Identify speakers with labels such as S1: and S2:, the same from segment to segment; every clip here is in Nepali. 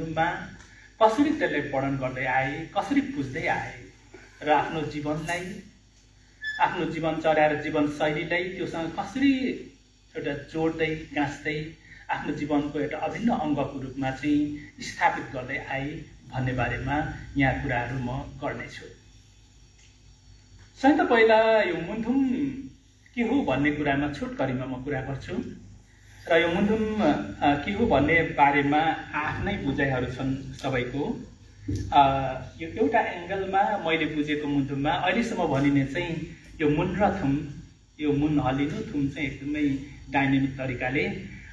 S1: मुन्दुममा कसरी त्यसलाई वर्णन गर्दै आए, कसरी बुझ्दै आए र आफ्नो जीवनचर्या र जीवनशैलीलाई त्योसँग कसरी एउटा जोड्दै गाँच्दै आफ्नो जीवनको एउटा अभिन्न अङ्गको रूपमा चाहिँ स्थापित गर्दै आए भन्ने बारेमा यहाँ कुराहरू म गर्नेछु। सबैभन्दा पहिला यो मुन्धुम के हो भन्ने कुरामा छोटकरीमा म कुरा गर्छु र यो मुन्धुम के हो भन्ने बारेमा आफ्नै बुझाइहरू छन् सबैको। यो एउटा एङ्गलमा मैले बुझेको मुन्धुममा अहिलेसम्म भनिने चाहिँ यो मुन र थुम, यो मुन हल्लिनु, थुम चाहिँ एकदमै डाइनामिक तरिकाले,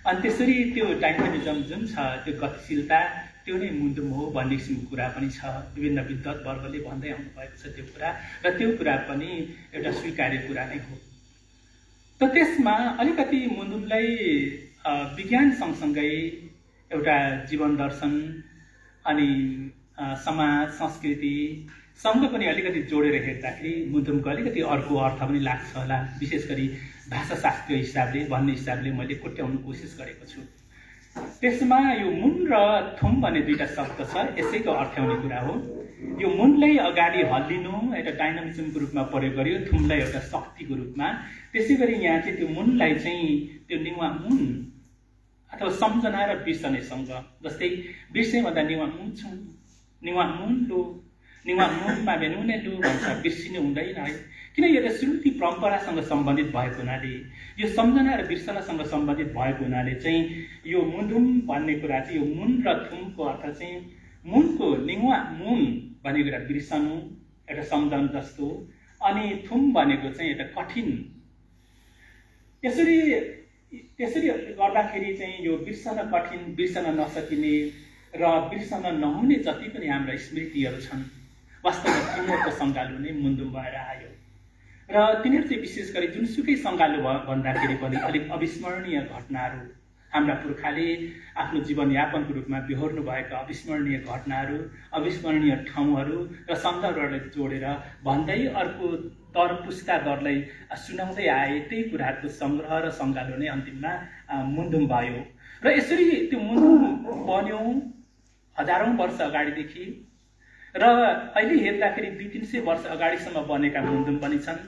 S1: अनि त्यसरी त्यो डाइनामिजम जुन छ, त्यो गतिशीलता, त्यो नै मुन्धुम हो भन्ने किसिमको कुरा पनि छ। विभिन्न विद्वत वर्गले भन्दै आउनु भएको छ त्यो कुरा, र त्यो कुरा पनि एउटा स्वीकार्य कुरा नै हो। त त्यसमा अलिकति मुन्धुमलाई विज्ञान सँगसँगै एउटा जीवन दर्शन अनि समाज संस्कृति सँग पनि अलिकति जोडेर हेर्दाखेरि मुन्धुमको अलिकति अर्को अर्थ पनि लाग्छ होला। विशेष गरी भाषाशास्त्रीय हिसाबले भन्ने हिसाबले मैले कोट्याउनु कोसिस गरेको छु। त्यसमा यो मुन र थुम भन्ने दुईटा शब्द छ, यसैको अर्थ्याउने कुरा हो। यो मुनलाई अगाडि हल्लिनु एउटा डाइनामिजमको रूपमा प्रयोग गरियो, थुमलाई एउटा शक्तिको रूपमा। त्यसै गरी यहाँ चाहिँ त्यो मुनलाई चाहिँ त्यो निवा मुन अथवा सम्झना र बिर्सनेसँग, जस्तै बिर्से भन्दा निवा मुन छु, निवा मुन लु, निवा मुनमा बेनुने लु भन्छ, बिर्सिनु हुँदैन है। किन यो त श्रुति परम्परासँग सम्बन्धित भएको हुनाले, यो सम्झना र बिर्सनासँग सम्बन्धित भएको हुनाले चाहिँ यो मुन्धुम भन्ने कुरा चाहिँ यो मुन र थुमको अर्थ चाहिँ मुनको निवा मुन भन्ने कुरा बिर्सनु एउटा सम्झना जस्तो, अनि थुम भनेको चाहिँ एउटा कठिन। त्यसरी गर्दाखेरि चाहिँ यो बिर्सन कठिन, बिर्सन नसकिने र बिर्सन नहुने जति पनि हाम्रा स्मृतिहरू छन्, वास्तवमा तिनीहरूको सङ्गालो नै मुन्धुम भएर आयो। र तिनीहरू चाहिँ विशेष गरी जुनसुकै सङ्गालो भन्दाखेरि पनि अलिक अविस्मरणीय घटनाहरू, हाम्रा पुर्खाले आफ्नो जीवनयापनको रूपमा बेहोर्नु भएका अविस्मरणीय घटनाहरू, अविस्मरणीय ठाउँहरू र सन्दर्भहरूलाई जोडेर भन्दै अर्को दर पुस्ता दरलाई सुनाउँदै आए। त्यही कुराहरूको सङ्ग्रह र सङ्गालो नै अन्तिममा मुन्धुम भयो। र यसरी त्यो मुन्धुम बन्यो हजारौँ वर्ष अगाडिदेखि, र अहिले हेर्दाखेरि 200-300 वर्ष अगाडिसम्म बनेका मुन्धुम पनि छन्।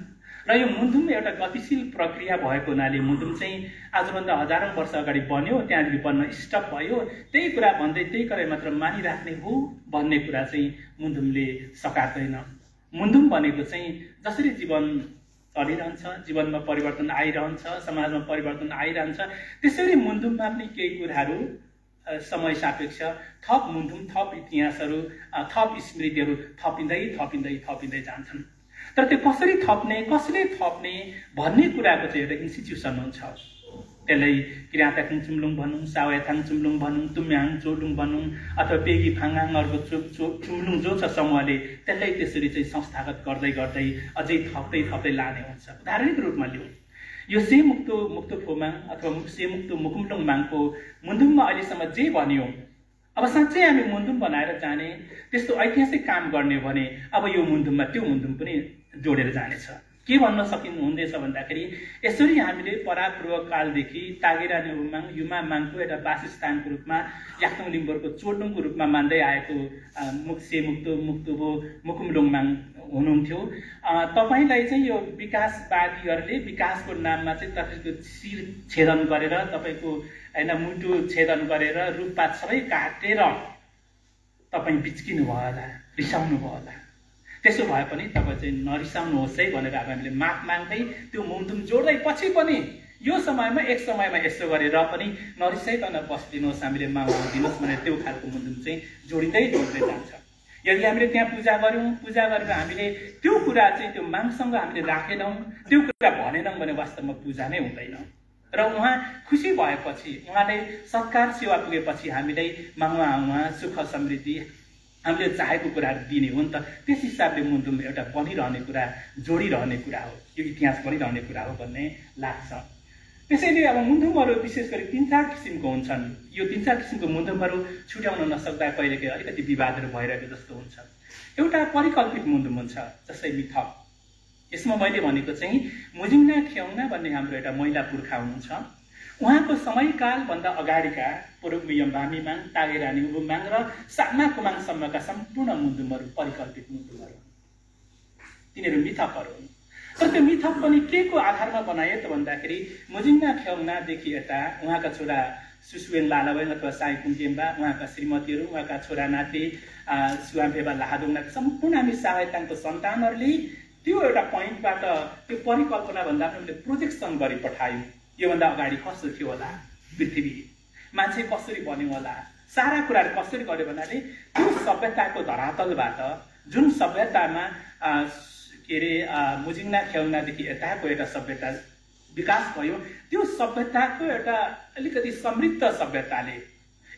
S1: र यो मुन्धुम एउटा गतिशील प्रक्रिया भएको हुनाले मुन्धुम चाहिँ आजभन्दा हजारौँ वर्ष अगाडि बन्यो, त्यहाँदेखि बन्न स्टप भयो, त्यही कुरा भन्दै त्यही कुरा मात्र मानिराख्ने हो भन्ने कुरा चाहिँ मुन्धुमले सकार्दैन। मुन्धुम भनेको चाहिँ जसरी जीवन चलिरहन्छ, जीवनमा परिवर्तन आइरहन्छ, समाजमा परिवर्तन आइरहन्छ, त्यसरी मुन्धुममा पनि केही कुराहरू समय सापेक्ष थप मुन्धुम, थप इतिहासहरू, थप स्मृतिहरू थपिँदै जान्छन्। तर त्यो कसरी थप्ने, कसले थप्ने भन्ने कुराको चाहिँ एउटा इन्स्टिट्युसन हुन्छ। त्यसलाई किराँताखुङ चुम्लुङ भनौँ, सावेथाङ चुम्लुङ भनौँ, तुम्याङ चोडुङ भनौँ, अथवा पेगी फाङाङहरूको चुम्लुङ जो छ समूहले त्यसलाई त्यसरी चाहिँ संस्थागत गर्दै गर्दै अझै थप्दै लाने हुन्छ। उदाहरणिक रूपमा लिउँ, यो सेमुक्तो मुक्तोफोमाङ अथवा सेमुक्तो मुकुमलुङमाङको मुन्धुममा अहिलेसम्म जे भनियो, अब साँच्चै हामी मुन्धुम बनाएर जाने, त्यस्तो ऐतिहासिक काम गर्ने भने अब यो मुन्धुममा त्यो मुन्धुम पनि जोडेर जानेछ। के भन्न हुँदैछ भन्दाखेरि यसरी हामीले परापूर्व कालदेखि तागेरा नेउमाङ युमा माङको एउटा वासस्थानको रूपमा याक्थुङ लिम्बोरको चोडुङको रूपमा मान्दै आएको सेमुक्तो मुक्तुबो मुकुमलुङमाङ हुनुहुन्थ्यो। तपाईँलाई चाहिँ यो विकासवादीहरूले विकासको नाममा चाहिँ तपाईँको शिर छेदन गरेर, तपाईँको होइन मुटु छेदन गरेर, रुखपात सबै काटेर तपाईँ बिच्किनु भयो होला, रिसाउनु भयो होला। त्यसो भए पनि तपाईँ चाहिँ नरिसाउनुहोस् है भनेर अब हामीले माफ माग्दै त्यो मुन्धुम जोड्दै पछि पनि यो समयमा एक समयमा यसो गरेर पनि नरिसाइकन बस्दिनुहोस्, हामीले माग दिनुहोस् भनेर त्यो खालको मुन्धुम चाहिँ जोडिँदै जान्छ। यदि हामीले त्यहाँ पूजा गरेर हामीले त्यो कुरा चाहिँ त्यो मागसँग हामीले राखेनौँ, त्यो कुरा भनेनौँ भने वास्तवमा पूजा नै हुँदैन। र उहाँ खुसी भएपछि, उहाँले सत्कार सेवा पुगेपछि हामीलाई उहाँ सुख समृद्धि हामीले चाहेको कुराहरू दिने हो नि त। त्यस हिसाबले मुन्धुम एउटा बनिरहने कुरा, जोडिरहने कुरा हो, यो इतिहास बनिरहने कुरा हो भन्ने लाग्छ। त्यसैले अब मुन्धुमहरू विशेष गरी 3-4 किसिमको हुन्छन्। यो 3-4 किसिमको मुन्धुमहरू छुट्याउन नसक्दा कहिलेकाहीँ अलिकति विवादहरू भइरहेको जस्तो हुन्छ। एउटा परिकल्पित मुन्धुम हुन्छ, जस्तै मिथक। यसमा मैले भनेको चाहिँ मुजिङ्ना ख्याउना भन्ने हाम्रो एउटा महिला पुर्खा हुनुहुन्छ। उहाँको समयकालभन्दा अगाडिका पुरुमियम भामीमाङ, तागेरानी उबुमाङ र सामा कुमाङसम्मका सम्पूर्ण मुन्दुमहरू परिकल्पित मुन्दुमहरू, तिनीहरू मिथकहरू हुन्। तर त्यो मिथक पनि के को आधारमा बनाए त भन्दाखेरि मुजिङना खेउनादेखि यता उहाँका छोरा सुसुवेन लालावैन अथवा साई कुम्जेम्बा, उहाँका श्रीमतीहरू, उहाँका छोरा नाति सुवाम्फेबा लाहादुङना सम्पूर्ण हामी सायताङको सन्तानहरूले त्यो एउटा पोइन्टबाट त्यो परिकल्पनाभन्दा पनि प्रोजेक्सन गरी पठायौँ। योभन्दा अगाडि कस्तो थियो होला पृथ्वी, मान्छे कसरी बन्यो होला, सारा कुराहरू कसरी गर्यो भन्नाले त्यो सभ्यताको धरातलबाट जुन सभ्यतामा के अरे मुजिङना खेउनादेखि यताको एउटा सभ्यता विकास भयो, त्यो सभ्यताको एउटा अलिकति समृद्ध सभ्यताले,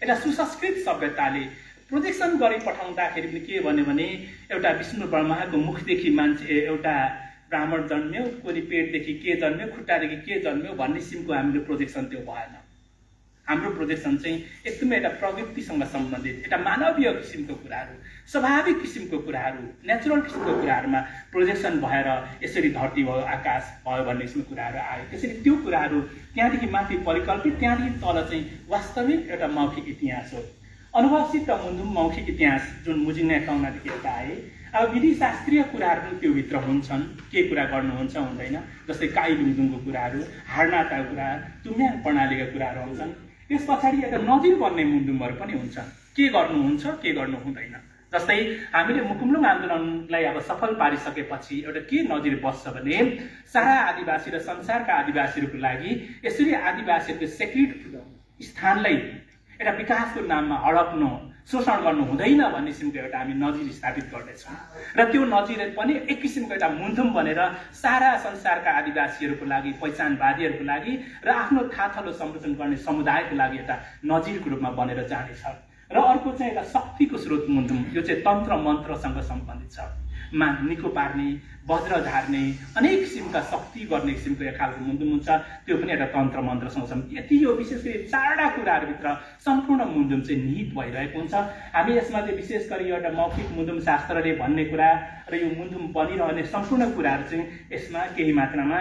S1: एउटा सुसंस्कृत सभ्यताले प्रोजेक्सन गरी पठाउँदाखेरि पनि के भन्यो भने एउटा विष्णु ब्रह्माको मुखदेखि मान्छे एउटा ब्राह्मण जन्म्यो, कोही पेटदेखि के जन्म्यो, खुट्टादेखि के जन्म्यो भन्ने किसिमको हाम्रो प्रोजेक्सन त्यो भएन। हाम्रो प्रोजेक्सन चाहिँ एकदमै एउटा प्रवृत्तिसँग सम्बन्धित, एउटा मानवीय किसिमको कुराहरू, स्वाभाविक किसिमको कुराहरू, नेचुरल किसिमको कुराहरूमा प्रोजेक्सन भएर यसरी धरती भयो, आकाश भयो भन्ने किसिमको कुराहरू आयो। त्यसरी त्यो कुराहरू त्यहाँदेखि माथि परिकल्पित, त्यहाँदेखि तल चाहिँ वास्तविक एउटा मौखिक इतिहास हो। अनुभवसित मुन्दुम मौखिक इतिहास जुन मुजिङना खेउनादेखि यता आए। अब विधिशास्त्रीय कुराहरू पनि त्योभित्र हुन्छन्, के कुरा गर्नुहुन्छ हुँदैन, जस्तै काइलुङदुङको कुराहरू, हाडनाटाको कुराहरू, तुम्याङ प्रणालीका कुराहरू आउँछन्। त्यस पछाडि एउटा नजिर बन्ने मुन्दुमहरू पनि हुन्छन्, के गर्नुहुन्छ के गर्नु हुँदैन। जस्तै हामीले मुकुमलुङ आन्दोलनलाई अब सफल पारिसकेपछि एउटा के नजिर बस्छ भने सारा आदिवासी र संसारका आदिवासीहरूको लागि यसरी आदिवासीहरूको सेक्रेट स्थानलाई एउटा विकासको नाममा हडप्नु, शोषण गर्नु हुँदैन भन्ने किसिमको एउटा हामी नजिर स्थापित गर्दैछौँ। र त्यो नजिर पनि एक किसिमको एउटा मुन्धुम बनेर सारा संसारका आदिवासीहरूको लागि, पहिचानवादीहरूको लागि र आफ्नो थाथलो संरक्षण गर्ने समुदायको लागि एउटा नजिरको रूपमा बनेर जानेछ। र अर्को चाहिँ एउटा शक्तिको स्रोत मुन्धुम, यो चाहिँ तन्त्र मन्त्रसँग सम्बन्धित छ। निको पार्ने, वज्र झार्ने, अनेक किसिमका शक्ति गर्ने किसिमको एक खालको मुन्दुम हुन्छ, त्यो पनि एउटा तन्त्र मन्त्रसँग सम्बन्धित। यति यो विशेष गरी चारवटा कुराहरूभित्र सम्पूर्ण मुन्दुम चाहिँ निहित भइरहेको हुन्छ। हामी यसमा चाहिँ विशेष गरी एउटा मौखिक मुन्दुम शास्त्रले भन्ने कुरा र यो मुन्दुम बनिरहने सम्पूर्ण कुराहरू चाहिँ यसमा केही मात्रामा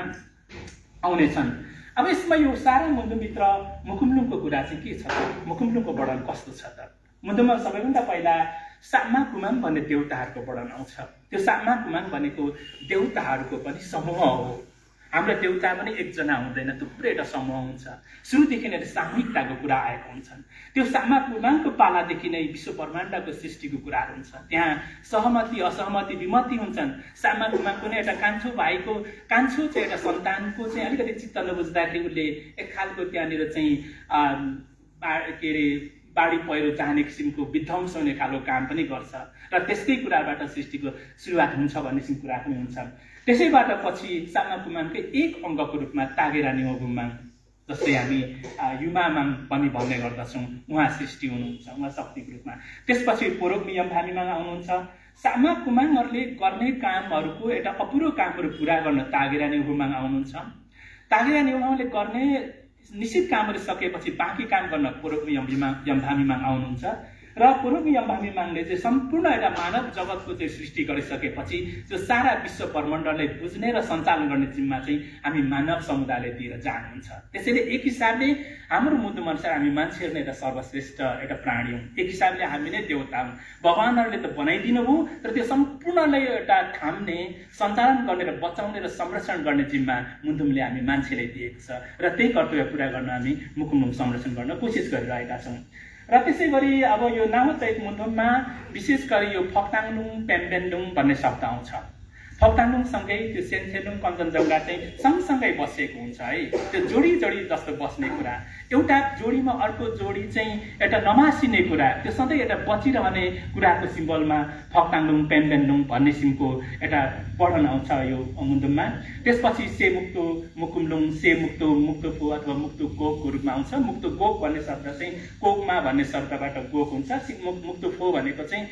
S1: आउनेछन्। अब यसमा यो सारा मुन्दुमभित्र मुकुमलुङको कुरा चाहिँ के छ त, मुकुमलुङको वर्णन कस्तो छ त। मुन्दुममा सबैभन्दा पहिला सामा कुमाङ भन्ने देउताहरूको वर्णन आउँछ। त्यो सामा कुमाङ भनेको देउताहरूको पनि समूह हो। हाम्रो देउता पनि एकजना हुँदैन, थुप्रै एउटा समूह हुन्छ। सुरुदेखि नै सामूहिकताको कुरा आएको हुन्छन्। त्यो सामा कुमाङको पालादेखि नै विश्व ब्रह्माण्डको सृष्टिको कुराहरू हुन्छ। त्यहाँ सहमति असहमति विमति हुन्छन्। सामा कुमाङको नै एउटा कान्छो भाइको, कान्छो चाहिँ एउटा सन्तानको चाहिँ अलिकति चित्त नबुझ्दाखेरि उसले एक खालको त्यहाँनिर चाहिँ के अरे बाढी पहिरो चाहने किसिमको विध्वंस हुने खालको काम पनि गर्छ र त्यस्तै कुराबाट सृष्टिको सुरुवात हुन्छ भन्ने किसिमको कुरा पनि हुन्छ। त्यसैबाट पछि सामा कुमाङकै एक अङ्गको रूपमा तागेरानी ओबुमाङ, जस्तै हामी युमामाङ पनि भन्ने गर्दछौँ, उहाँ सृष्टि हुनुहुन्छ, उहाँ शक्तिको रूपमा। त्यसपछि पोरोमियम भामीमाङ आउनुहुन्छ। सामा कुमाङहरूले गर्ने कामहरूको एउटा अपुरो कामहरू पुरा गर्न तागेरानी ओबुमाङ आउनुहुन्छ। तागेरानी ओबुमाङले गर्ने निश्चित कामहरू सकेपछि बाँकी काम गर्न पोरोमियम भामीमाङ आउनुहुन्छ। र पोरोमियम भामीमाङले चाहिँ सम्पूर्ण एउटा मानव जगतको चाहिँ सृष्टि गरिसकेपछि त्यो सारा विश्व ब्रह्माण्डलाई बुझ्ने र सञ्चालन गर्ने जिम्मा चाहिँ हामी मानव समुदायले दिएर जानुहुन्छ। त्यसैले एक हिसाबले हाम्रो मुन्दुम अनुसार हामी मान्छेहरू नै एउटा सर्वश्रेष्ठ एउटा प्राणी हौँ। एक हिसाबले हामी नै देउता हौँ। भगवानहरूले त बनाइदिनु भयो, तर त्यो सम्पूर्णलाई एउटा थाम्ने, सञ्चालन गर्ने र बचाउने र संरक्षण गर्ने जिम्मा मुन्दुमले हामी मान्छेलाई दिएको छ र त्यही कर्तव्य पुरा गर्न हामी मुकुमलुङ संरक्षण गर्न कोसिस गरिरहेका छौँ। र त्यसै गरी अब यो नामोचैत मुन्दुममा विशेष गरी यो फक्ताङलुङ पेम्बेनलुङ भन्ने शब्द आउँछ। फक्ताङलुङसँगै त्यो सेन्सेलुङ कञ्चनजङ्घा चाहिँ सँगसँगै बसेको हुन्छ है। त्यो जोडी जोडी जस्तो बस्ने कुरा, एउटा जोडीमा अर्को जोडी चाहिँ एउटा नमासिने कुरा, त्यो सधैँ एउटा बचिरहने कुराको सिम्बलमा फक्ताङलुङ पेम्बेनलुङ भन्ने किसिमको एउटा वर्णन आउँछ यो मुन्दुममा। त्यसपछि सेमुक्तो मुकुमलुङ, सेमुक्तो मुक्तोफो अथवा मुक्तो गोकको रूपमा आउँछ। मुक्तो गोक भन्ने शब्द चाहिँ कोकमा भन्ने शब्दबाट गोक हुन्छ। मुक्तोफो भनेको चाहिँ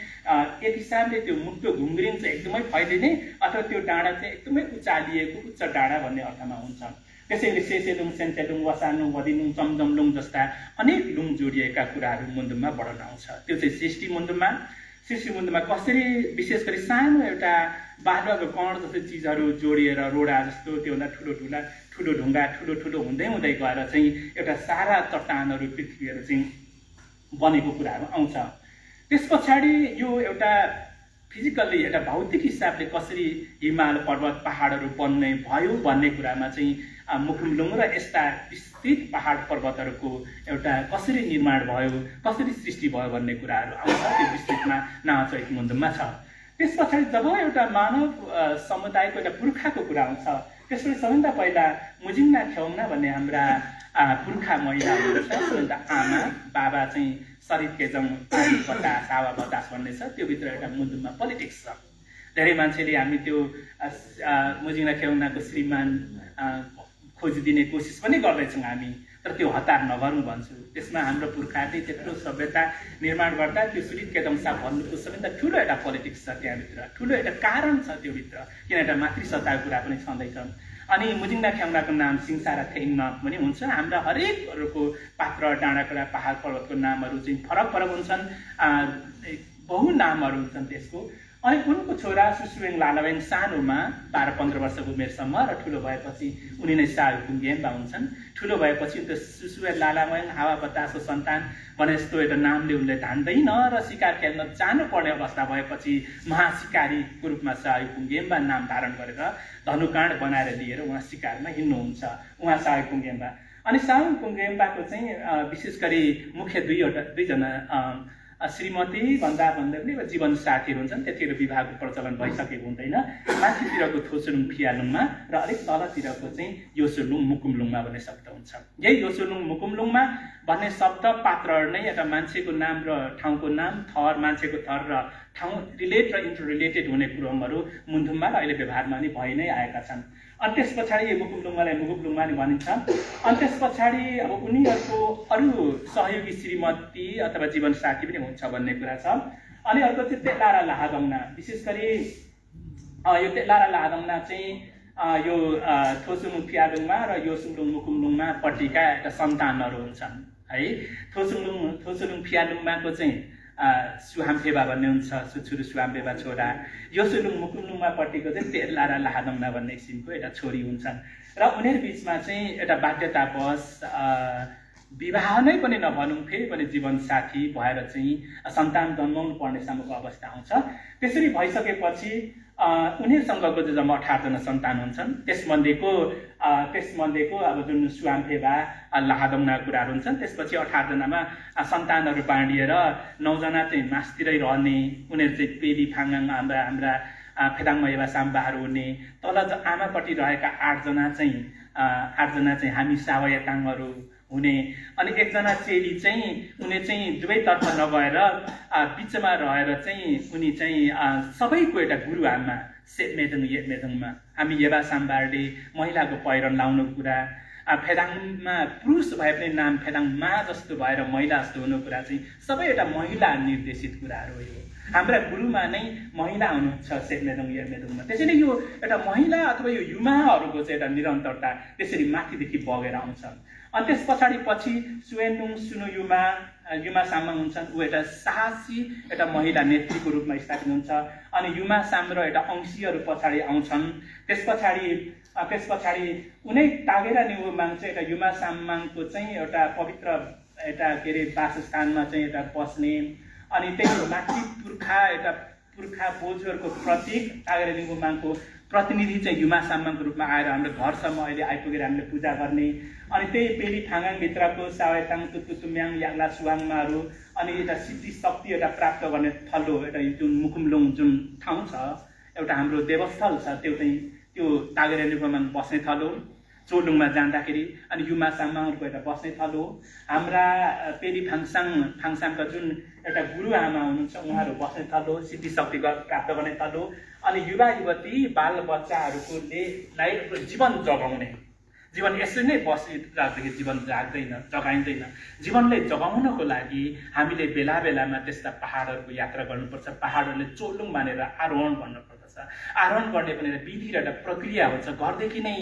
S1: एक हिसाबले त्यो मुक्तो घुङ्ग्रिन चाहिँ एकदमै फैलिने अथवा त्यो डाँडा चाहिँ एकदमै उचालिएको उच्च डाँडा भन्ने अर्थमा हुन्छ। त्यसैले सेसेलुङ, सेन्सेलुङ, वसालुङ, वदिलुङ, चमदमलुङ जस्ता अनेक लुङ जोडिएका कुराहरू मुन्दुममा वर्णन आउँछ। त्यो चाहिँ सृष्टि मुन्दुममा। शिशुमुन्दमा कसरी विशेष गरी सानो एउटा बालुवाको कण जस्तो चिजहरू जोडिएर रोडा जस्तो त्योभन्दा ठुलो ढुङ्गा ठुलो हुँदै हुँदै गएर चाहिँ एउटा सारा चट्टानहरू पृथ्वीहरू चाहिँ बनेको कुराहरू आउँछ। त्यस पछाडि यो एउटा फिजिकल्ली एउटा भौतिक हिसाबले कसरी हिमाल पर्वत पहाडहरू बन्ने भयो भन्ने कुरामा चाहिँ मुकुमलुङ र यस्ता विस्तृत पहाड पर्वतहरूको एउटा कसरी निर्माण भयो, कसरी सृष्टि भयो भन्ने कुराहरू आउँछ। त्यो विस्तृतमा नाचैत मुन्दुममा छ। त्यस पछाडि जब एउटा मानव समुदायको एउटा पुर्खाको कुरा आउँछ, त्यसपछि सबैभन्दा पहिला मुजिङ्ना खेौना भन्ने हाम्रा पुर्खा महिला हुनुहुन्छ। सबैभन्दा आमा बाबा चाहिँ सरित केजङ बतास हावा बतास भन्ने छ। त्योभित्र एउटा मुन्दुममा पोलिटिक्स छ। धेरै मान्छेले हामी त्यो मुजिङ्ना खेौनाको श्रीमान खोजिदिने कोसिस पनि गर्दैछौँ हामी, तर त्यो हतार नगरौँ भन्छु। त्यसमा हाम्रो पुर्खाले त्यत्रो सभ्यता निर्माण गर्दा त्यो सुरित केदम साहब भन्नुको सबैभन्दा ठुलो एउटा पोलिटिक्स छ त्यहाँभित्र, ठुलो एउटा कारण छ त्योभित्र, किन एउटा मातृसत्ताको कुरा पनि छँदैछ। अनि मुजिङ्ना खेौनाको नाम सिङसारा थेङ्न पनि हुन्छ। हाम्रा हरेकहरूको पात्र डाँडाकाँडा पहाड पर्वतको नामहरू चाहिँ फरक हुन्छन्, बहु नामहरू हुन्छन् त्यसको। अनि उनको छोरा सुसुवेङ लालावेङ सानोमा 12-15 वर्षको उमेरसम्म र ठुलो भएपछि उनी नै साहुकुङ गेम्बा हुन्छन्। ठुलो भएपछि त्यो सुसुवेङ लालावेङ हावा बतासको सन्तान भने जस्तो एउटा नामले उनले धान्दैन र सिकार खेल्न जानुपर्ने अवस्था भएपछि महासिकारीको रूपमा साहुकुङ गेम्बा नाम धारण गरेर धनुकाँड बनाएर लिएर उहाँ शिकारमा हिँड्नुहुन्छ, उहाँ साहुकुङ गेम्बा। अनि साहुकुङ गेम्बाको चाहिँ विशेष गरी मुख्य दुईजना श्रीमती भन्दा पनि जीवन साथीहरू हुन्छन्। त्यतिखेर विवाहको प्रचलन भइसकेको हुँदैन। माथितिरको थोसुलुङ फियालुङमा र अलिक तलतिरको चाहिँ योसुलुङ मुकुमलुङमा भन्ने शब्द हुन्छ। यही योसुलुङ मुकुमलुङमा भन्ने शब्द पात्रहरू नै एउटा मान्छेको नाम र ठाउँको नाम, थर मान्छेको थर र ठाउँ रिलेट र इन्टर रिलेटेड हुने कुरोहरू मुन्दुममा र अहिले व्यवहारमा नि भइ नै आएका छन्। अनि त्यस पछाडि मुकुमलुङमालाई मुकुमलुङमा नि भनिन्छ। अनि त्यस पछाडि अब उनीहरूको अरू सहयोगी श्रीमती अथवा जीवनसाथी पनि हुन्छ भन्ने कुरा छ। अनि अर्को चाहिँ तेलारा लाहादङना, विशेष गरी यो तेलारा लाहादङना चाहिँ यो थोसुलुङ फियालुङमा र योसुलुङ मुकुमलुङमा पट्टिका एउटा सन्तानहरू हुन्छन् है। थोसुलुङ फियालुङमाको चाहिँ सुहाम्फेबा भन्ने हुन्छ, सुछुरु सुहाम्फेबा छोरा। योसुलुङ मुकुमलुङमा पट्टिको चाहिँ तेलारा लाहादङना भन्ने किसिमको एउटा छोरी हुन्छन् र उनीहरू बिचमा चाहिँ एउटा बाध्यतावश विवाह नै पनि नभनौँ, फेरि पनि जीवनसाथी भएर चाहिँ सन्तान जन्माउनु पर्नेसम्मको अवस्था आउँछ। त्यसरी भइसकेपछि उनीहरूसँगको चाहिँ जम्मा 18 जना सन्तान हुन्छन्। त्यसमध्येको अब जुन सुहाम्फेबा लाहादङना कुराहरू हुन्छन्, त्यसपछि 18 जनामा सन्तानहरू बाँडिएर 9 जना चाहिँ मासतिरै रहने, उनीहरू चाहिँ पेली फाङाङ हाम्रा फेदाङ मयवा साम्बाहरू हुने, तल आमापट्टि रहेका 8 जना चाहिँ हामी सावयताङहरू हुने। अनि 1 जना चेली चाहिँ उनी चाहिँ दुवैतर्फ नगएर बिचमा रहेर चाहिँ उनी चाहिँ सबैको एउटा गुरुआमा सेमेदङ येमेदङमा हामी येबा साम्बारले महिलाको पहिरन लाउनु कुरा, फेदाङमा पुरुष भए पनि नाम फेदाङ मा जस्तो भएर महिला जस्तो हुनु कुरा चाहिँ सबै एउटा महिला निर्देशित कुराहरू हो। यो हाम्रा गुरुमा नै महिला हुनुहुन्छ सेमेदङ येमेदङमा। त्यसैले यो एउटा महिला अथवा यो युमाहरूको चाहिँ एउटा निरन्तरता त्यसरी माथिदेखि बगेर आउँछ। अनि त्यस पछि सुवेनुङ सुनु युमा सामा हुन्छन्। ऊ एउटा साहसी एउटा महिला नेत्रीको रूपमा स्थापित हुन्छ। अनि युमा साम र एउटा अंशीहरू पछाडि आउँछन्। त्यस पछाडि उनै तागेरा निउमाङ चाहिँ एउटा युमा सामाङको चाहिँ एउटा पवित्र एउटा के अरे वासस्थानमा चाहिँ एउटा बस्ने, अनि त्यही माथि पुर्खा बोजूहरूको प्रतीक तागेरा निउमाङको प्रतिनिधि चाहिँ युमा सामाङको रूपमा आएर हाम्रो घरसम्म अहिले आइपुगेर हामीले पूजा गर्ने। अनि त्यही पेली फाङाङभित्रको सावेताङ तुतुम्याङ याग्ला सुवाङमाहरू अनि एउटा सिद्धि शक्ति एउटा प्राप्त गर्ने थलो एउटा जुन मुकुमलुङ जुन ठाउँ छ, एउटा हाम्रो देवस्थल छ, त्यो तागेरा निउमाङ बस्ने थलो। चोलुङमा जाँदाखेरि अनि युमा सामाङहरूको एउटा बस्ने थलो। हाम्रा पेली फाङसाङका जुन एउटा गुरुआमा हुनुहुन्छ उहाँहरू बस्ने थलो, सिद्धि शक्ति प्राप्त गर्ने थलो। अनि युवा युवती बाल बच्चाहरूलाई जीवन जगाउने, जीवन यसरी नै बसिराख्दाखेरि जीवन जगाइँदैन। जीवनलाई जगाउनको लागि हामीले बेला बेलामा त्यस्ता पहाडहरूको यात्रा गर्नुपर्छ। पहाडहरूले चोलुङ मानेर आरोहण गर्नुपर्छ। आरोहण गर्ने पनि विधि र एउटा प्रक्रिया हुन्छ। घरदेखि नै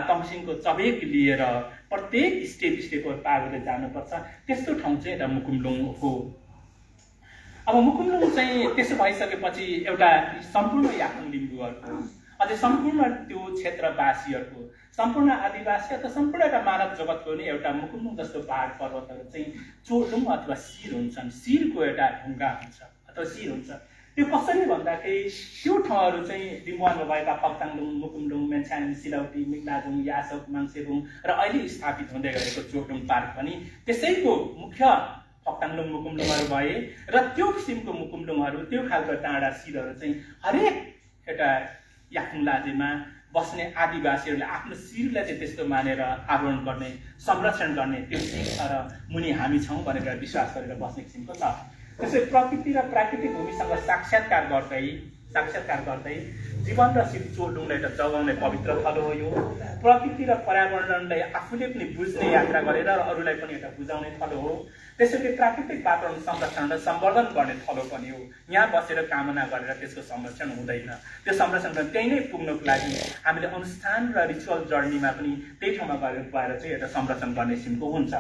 S1: तमसिङको चबेक लिएर प्रत्येक स्टेपको पार गर्दै जानुपर्छ। त्यस्तो ठाउँ चाहिँ एउटा मुकुमलुङ हो। अब मुकुमलुङ चाहिँ त्यसो भइसकेपछि एउटा सम्पूर्ण याक्थुङ लिम्बूहरूको अझै सम्पूर्ण त्यो क्षेत्रवासीहरूको सम्पूर्ण आदिवासी अथवा सम्पूर्ण एउटा मानव जगतको नि एउटा मुकुमलुङ जस्तो पहाड पर्वतहरू चाहिँ चोलुङ अथवा शिर हुन्छन्। शिरको एउटा ढुङ्गा हुन्छ अथवा शिर हुन्छ। त्यो कसरी भन्दाखेरि त्यो ठाउँहरू चाहिँ दिम्बुवानमा भएका फक्ताङलुङ, मुकुमलुङ, मेन्छाङ, सिलौटी, मिग्नाजुङ, यासोक, माङ्सेबुङ र अहिले स्थापित हुँदै गएको चोटुङ पार्क पनि त्यसैको मुख्य फक्ताङलुङ मुकुमलुङहरू भए र त्यो किसिमको मुकुमलुङहरू त्यो खालको टाढा शिरहरू चाहिँ हरेक एउटा याक्थुङ लाजेमा बस्ने आदिवासीहरूले आफ्नो शिरलाई चाहिँ त्यस्तो मानेर आरोहण गर्ने, संरक्षण गर्ने त्यो शिर छ र मुनि हामी छौँ भनेर विश्वास गरेर बस्ने किसिमको छ। त्यसै प्रकृति र प्राकृतिक भूमिसँग साक्षात्कार गर्दै जीवन र शिर चोलुङलाई एउटा जगाउने पवित्र थलो हो यो। प्रकृति र पर्यावरणलाई आफूले पनि बुझ्ने यात्रा गरेर र अरूलाई पनि एउटा बुझाउने थलो हो। त्यसैले प्राकृतिक वातावरण संरक्षण र सम्वर्धन गर्ने थलो पनि हो। यहाँ बसेर कामना गरेर त्यसको संरक्षण हुँदैन। त्यो संरक्षण त्यही नै पुग्नको लागि हामीले अनुष्ठान र रिचुअल जर्नीमा पनि त्यही ठाउँमा गएर चाहिँ एउटा संरक्षण गर्ने किसिमको हुन्छ।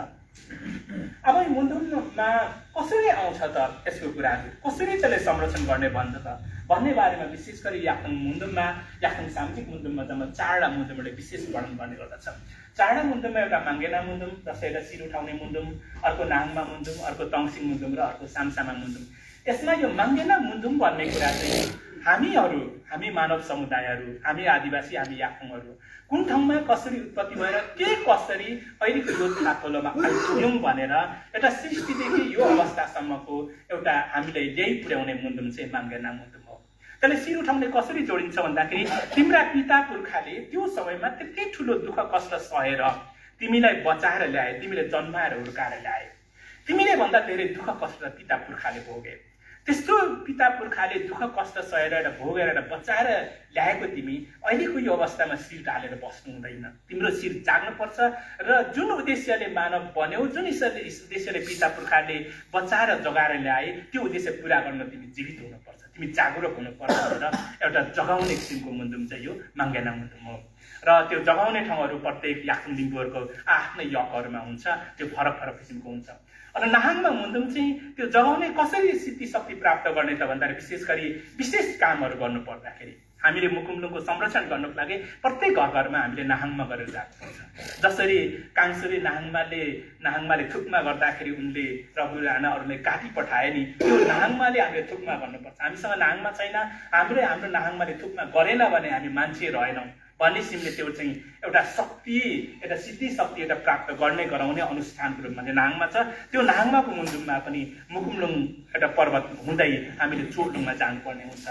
S1: अब मुन्दुममा कसरी आउँछ त यसको कुराहरू, कसरी त्यसले संरक्षण गर्ने भन्छ त भन्ने बारेमा विशेष गरी याक्थुङ मुन्दुममा, याक्थुङ सामुदायिक मुन्दुममा जम्मा 4वटा मुन्दुमले विशेष वर्णन गर्ने गर्दछ। 4वटा मुन्दुममा एउटा माङ्गेना मुन्दुम, जसैलाई शिर उठाउने मुन्दुम, अर्को नाङमा मुन्दुम, अर्को तङसिङ मुन्दुम र अर्को सामसामा मुन्दुम। यसमा यो माङ्गेना मुन्दुम भन्ने कुरा चाहिँ हामी मानव समुदायहरू, हामी आदिवासी, हामी याक्थुङहरू कुन ठाउँमा कसरी उत्पत्ति भएर के कसरी अहिलेको यो थाथोलोमा आइपुग्यौँ भनेर एउटा सृष्टिदेखि यो अवस्थासम्मको एउटा हामीलाई ल्याइ पुर्याउने मुन्दुम चाहिँ माङ्गेना मुन्दुम हो। त्यसले शिर उठाउने कसरी जोडिन्छ भन्दाखेरि तिम्रा पिता पुर्खाले त्यो समयमा त्यति ठुलो दुःख कष्ट सहेर तिमीलाई बचाएर ल्याए, तिमीले जन्माएर हुर्काएर ल्याए। तिमीले भन्दा धेरै दुःख कष्ट पिता पुर्खाले भोगे। त्यस्तो पिता पुर्खाले दुःख कष्ट सहेर र भोगेर र बचाएर ल्याएको तिमी अहिलेको यो अवस्थामा शिर ढालेर बस्नु हुँदैन। तिम्रो शिर जाग्नुपर्छ र जुन उद्देश्यले मानव बन्यौ, जुन उद्देश्यले पिता पुर्खाले बचाएर जगाएर ल्याए, त्यो उद्देश्य पुरा गर्न तिमी जीवित हुनुपर्छ, तिमी जागरुक हुनुपर्छ भनेर एउटा जगाउने किसिमको मुन्दुम चाहिँ यो माङ्गेना मुन्दुम हो। र त्यो जगाउने ठाउँहरू प्रत्येक याक्थुङ लिम्बूहरूको आफ्नै यकहरूमा हुन्छ, त्यो फरक फरक किसिमको हुन्छ। र नाहाङमा मुन्दुम चाहिँ त्यो जगाउने कसरी सिद्धि शक्ति प्राप्त गर्ने त भन्दाखेरि विशेष गरी विशेष कामहरू गर्नु पर्दाखेरि हामीले मुकुमलुङको संरक्षण गर्नको लागि प्रत्येक घरमा हामीले नाहाङमा गरेर जानुपर्छ। जसरी काङसुरी नाहाङमाले थुक्मा गर्दाखेरि उनले रघु राणा अरूले काटी पठाए नि, त्यो नाहाङमाले हामीले थुक्मा गर्नुपर्छ। हामीसँग नाहाङमा छैन, हाम्रो नाहाङमाले थुक्मा गरेन भने हामी मान्छे रहेनौँ भन्ने किसिमले त्यो चाहिँ एउटा शक्ति, एउटा सिद्धि शक्ति एउटा प्राप्त गराउने अनुष्ठानको रूपमा चाहिँ नाहाङमा छ। त्यो नाहाङमाको मुन्दुममा पनि मुकुमलुङ एउटा पर्वत हुँदै हामीले चोलुङमा जानुपर्ने हुन्छ।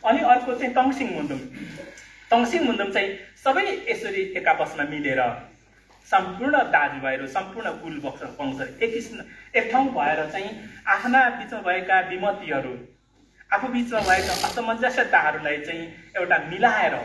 S1: अनि अर्को चाहिँ तङसिङ मुन्दुम। तङसिङ मुन्दुम चाहिँ सबै यसरी एक आपसमा मिलेर सम्पूर्ण दाजुभाइहरू, सम्पूर्ण कुल वंश एक ठाउँ भएर चाहिँ आफ्ना बिचमा भएका विमतिहरू, आफू बिचमा भएका असमञ्जस्यताहरूलाई चाहिँ एउटा मिलाएर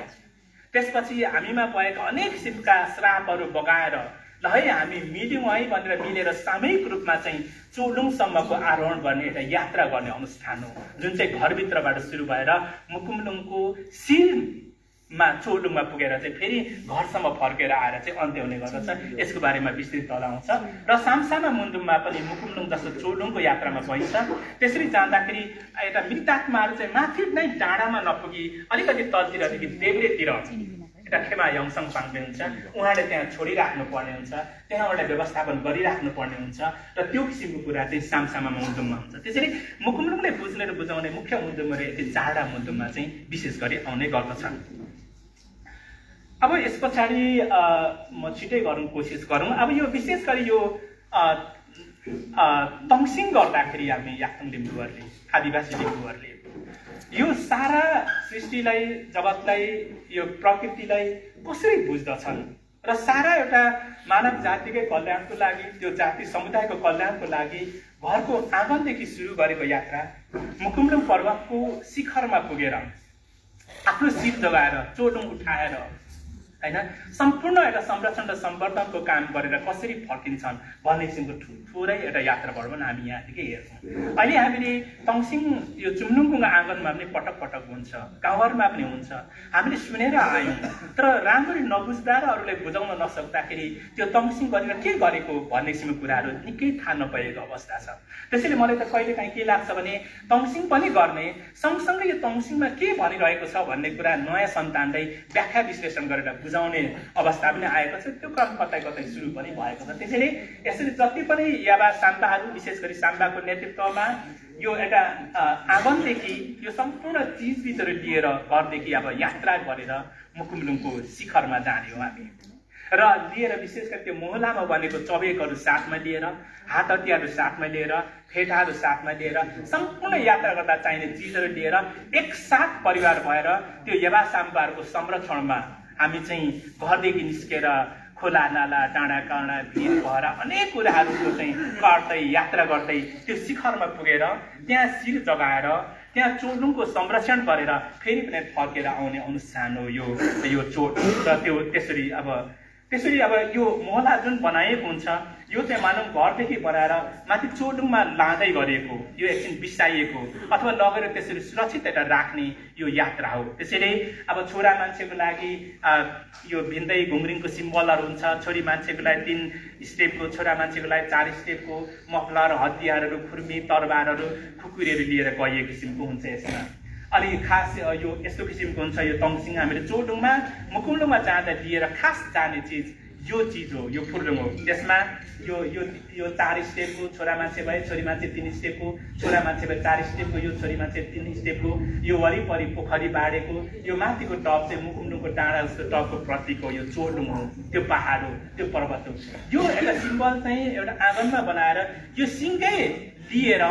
S1: त्यसपछि हामीमा भएका अनेक किसिमका श्रापहरू बगाएर ल है हामी मिल्यौँ है भनेर मिलेर सामूहिक रूपमा चाहिँ चोलुङसम्मको आरोहण गर्ने एउटा यात्रा गर्ने अनुष्ठान हो, जुन चाहिँ घरभित्रबाट सुरु भएर मुकुमलुङको शिरमा चोलुङमा पुगेर चाहिँ फेरि घरसम्म फर्केर आएर चाहिँ अन्त्य हुने गर्दछ। यसको बारेमा विस्तृत तल आउँछ। र सामसामा मुन्दुममा पनि मुकुमलुङ जस्तो चोलुङको यात्रामा गइन्छ। त्यसरी जाँदाखेरि एउटा मृतात्माहरू चाहिँ माथि नै डाँडामा नपुगी अलिकति तलतिरदेखि देब्रेतिर एउटा खेमा यङसङ पाङ्बे हुन्छ, उहाँले त्यहाँ छोडिराख्नु पर्ने हुन्छ, त्यहाँ उहाँलाई व्यवस्थापन गरिराख्नु पर्ने हुन्छ र त्यो किसिमको कुरा चाहिँ सामसामा मुन्दुममा हुन्छ। त्यसरी मुकुमलुङले बुझ्ने र बुझाउने मुख्य मुन्दुमहरू यति 4वटा मुन्दुममा चाहिँ विशेष गरी आउने गर्दछन्। अब यस पछाडि म छिटै गरौँ कोसिस गरौँ। अब यो विशेष गरी यो तङसिङ गर्दाखेरि हामी याक्थुङ लिम्बूहरूले, आदिवासी लिम्बूहरूले यो सारा सृष्टिलाई, जगतलाई, यो प्रकृतिलाई कसरी बुझ्दछन् र सारा एउटा मानव जातिकै कल्याणको लागि, त्यो जाति समुदायको कल्याणको लागि घरको आँगनदेखि सुरु गरेको यात्रा मुकुमलुङ पर्वतको शिखरमा पुगेर आफ्नो शिर जगाएर चोलुङ उठाएर हैन सम्पूर्ण एउटा संरक्षण र सम्वर्धनको काम गरेर कसरी फर्किन्छन् भन्ने किसिमको ठुलै एउटा यात्रा भर्वन हामी यहाँदेखि हेर्छौँ। अहिले हामीले तङसिङ यो चुम्लुङकुङ आँगनमा पनि पटक पटक हुन्छ, गाउँघरमा पनि हुन्छ, हामीले सुनेर आयौँ, तर राम्ररी नबुझ्दा र अरूलाई बुझाउन नसक्दाखेरि त्यो तङसिङ गरेर के गरेको भन्ने किसिमको कुराहरू निकै थाहा नपाएको अवस्था छ। त्यसैले मलाई त कहिलेकाहीँ के लाग्छ भने तङसिङ पनि गर्ने सँगसँगै यो तङसिङमा के भनिरहेको छ भन्ने कुरा नयाँ सन्तानलाई व्याख्या विश्लेषण गरेर बुझाउने अवस्था पनि आएको छ। त्यो क्रम कतै कतै सुरु पनि भएको छ। त्यसैले यसरी जति पनि याबा साम्बाहरू विशेष गरी साम्बाको नेतृत्वमा यो एउटा आँगनदेखि यो सम्पूर्ण चिजबिजहरू लिएर घरदेखि अब यात्रा गरेर मुकुमलुङको शिखरमा जाने हो हामी र लिएर विशेष गरी त्यो मोहल्लामा बनेको चबेकहरू साथमा लिएर, हात हतियारहरू साथमा लिएर, फेटाहरू साथमा लिएर सम्पूर्ण यात्रा गर्दा चाहिने चिजहरू लिएर एकसाथ परिवार भएर त्यो यबा साम्बाहरूको संरक्षणमा हामी चाहिँ घरदेखि निस्केर खोला नाला डाँडा काँडा भिर भहरा अनेक कुराहरूको चाहिँ काट्दै यात्रा गर्दै त्यो शिखरमा पुगेर त्यहाँ शिर जगाएर त्यहाँ चोडुङको संरक्षण गरेर फेरि पनि फर्केर आउने अनुष्ठान हो यो चोड र त्यो त्यसरी अब यो मोहल्ला जुन बनाएको हुन्छ यो चाहिँ मानव घरदेखि बनाएर माथि चोडुङमा लाँदै गरेको यो एकछिन बिसाइएको अथवा लगेर त्यसरी सुरक्षित एउटा राख्ने यो यात्रा हो। त्यसैले अब छोरा मान्छेको लागि यो भिन्दै घुम्रिङको सिम्बलहरू हुन्छ, छोरी मान्छेको लागि 3 स्टेपको, छोरा मान्छेको लागि 4 स्टेपको मफलर, हतियारहरू, खुर्मी, तरबारहरू, खुकुरीहरू लिएर गइएको किसिमको हुन्छ। यसमा अनि खास यो यस्तो किसिमको हुन्छ यो तङसिङ हामीले चोडुङमा मुकुमलुङमा जाँदा लिएर खास जाने चिज यो चिज हो, यो फुर्लुङ हो। त्यसमा यो 4 स्टेपको छोरा मान्छे भए, छोरी मान्छे 3 स्टेपको, छोरा मान्छे भए 4 स्टेपको, यो छोरी मान्छे 3 स्टेपको, यो वरिपरि पोखरी बाडेको यो माथिको टप चाहिँ मुकुमलुङको डाँडा जस्तो टपको प्रतीक हो, यो चोडुङ हो, त्यो पहाड हो, त्यो पर्वत हो। यो एउटा सिम्बल चाहिँ एउटा आँगनमा बनाएर यो सिङकै लिएर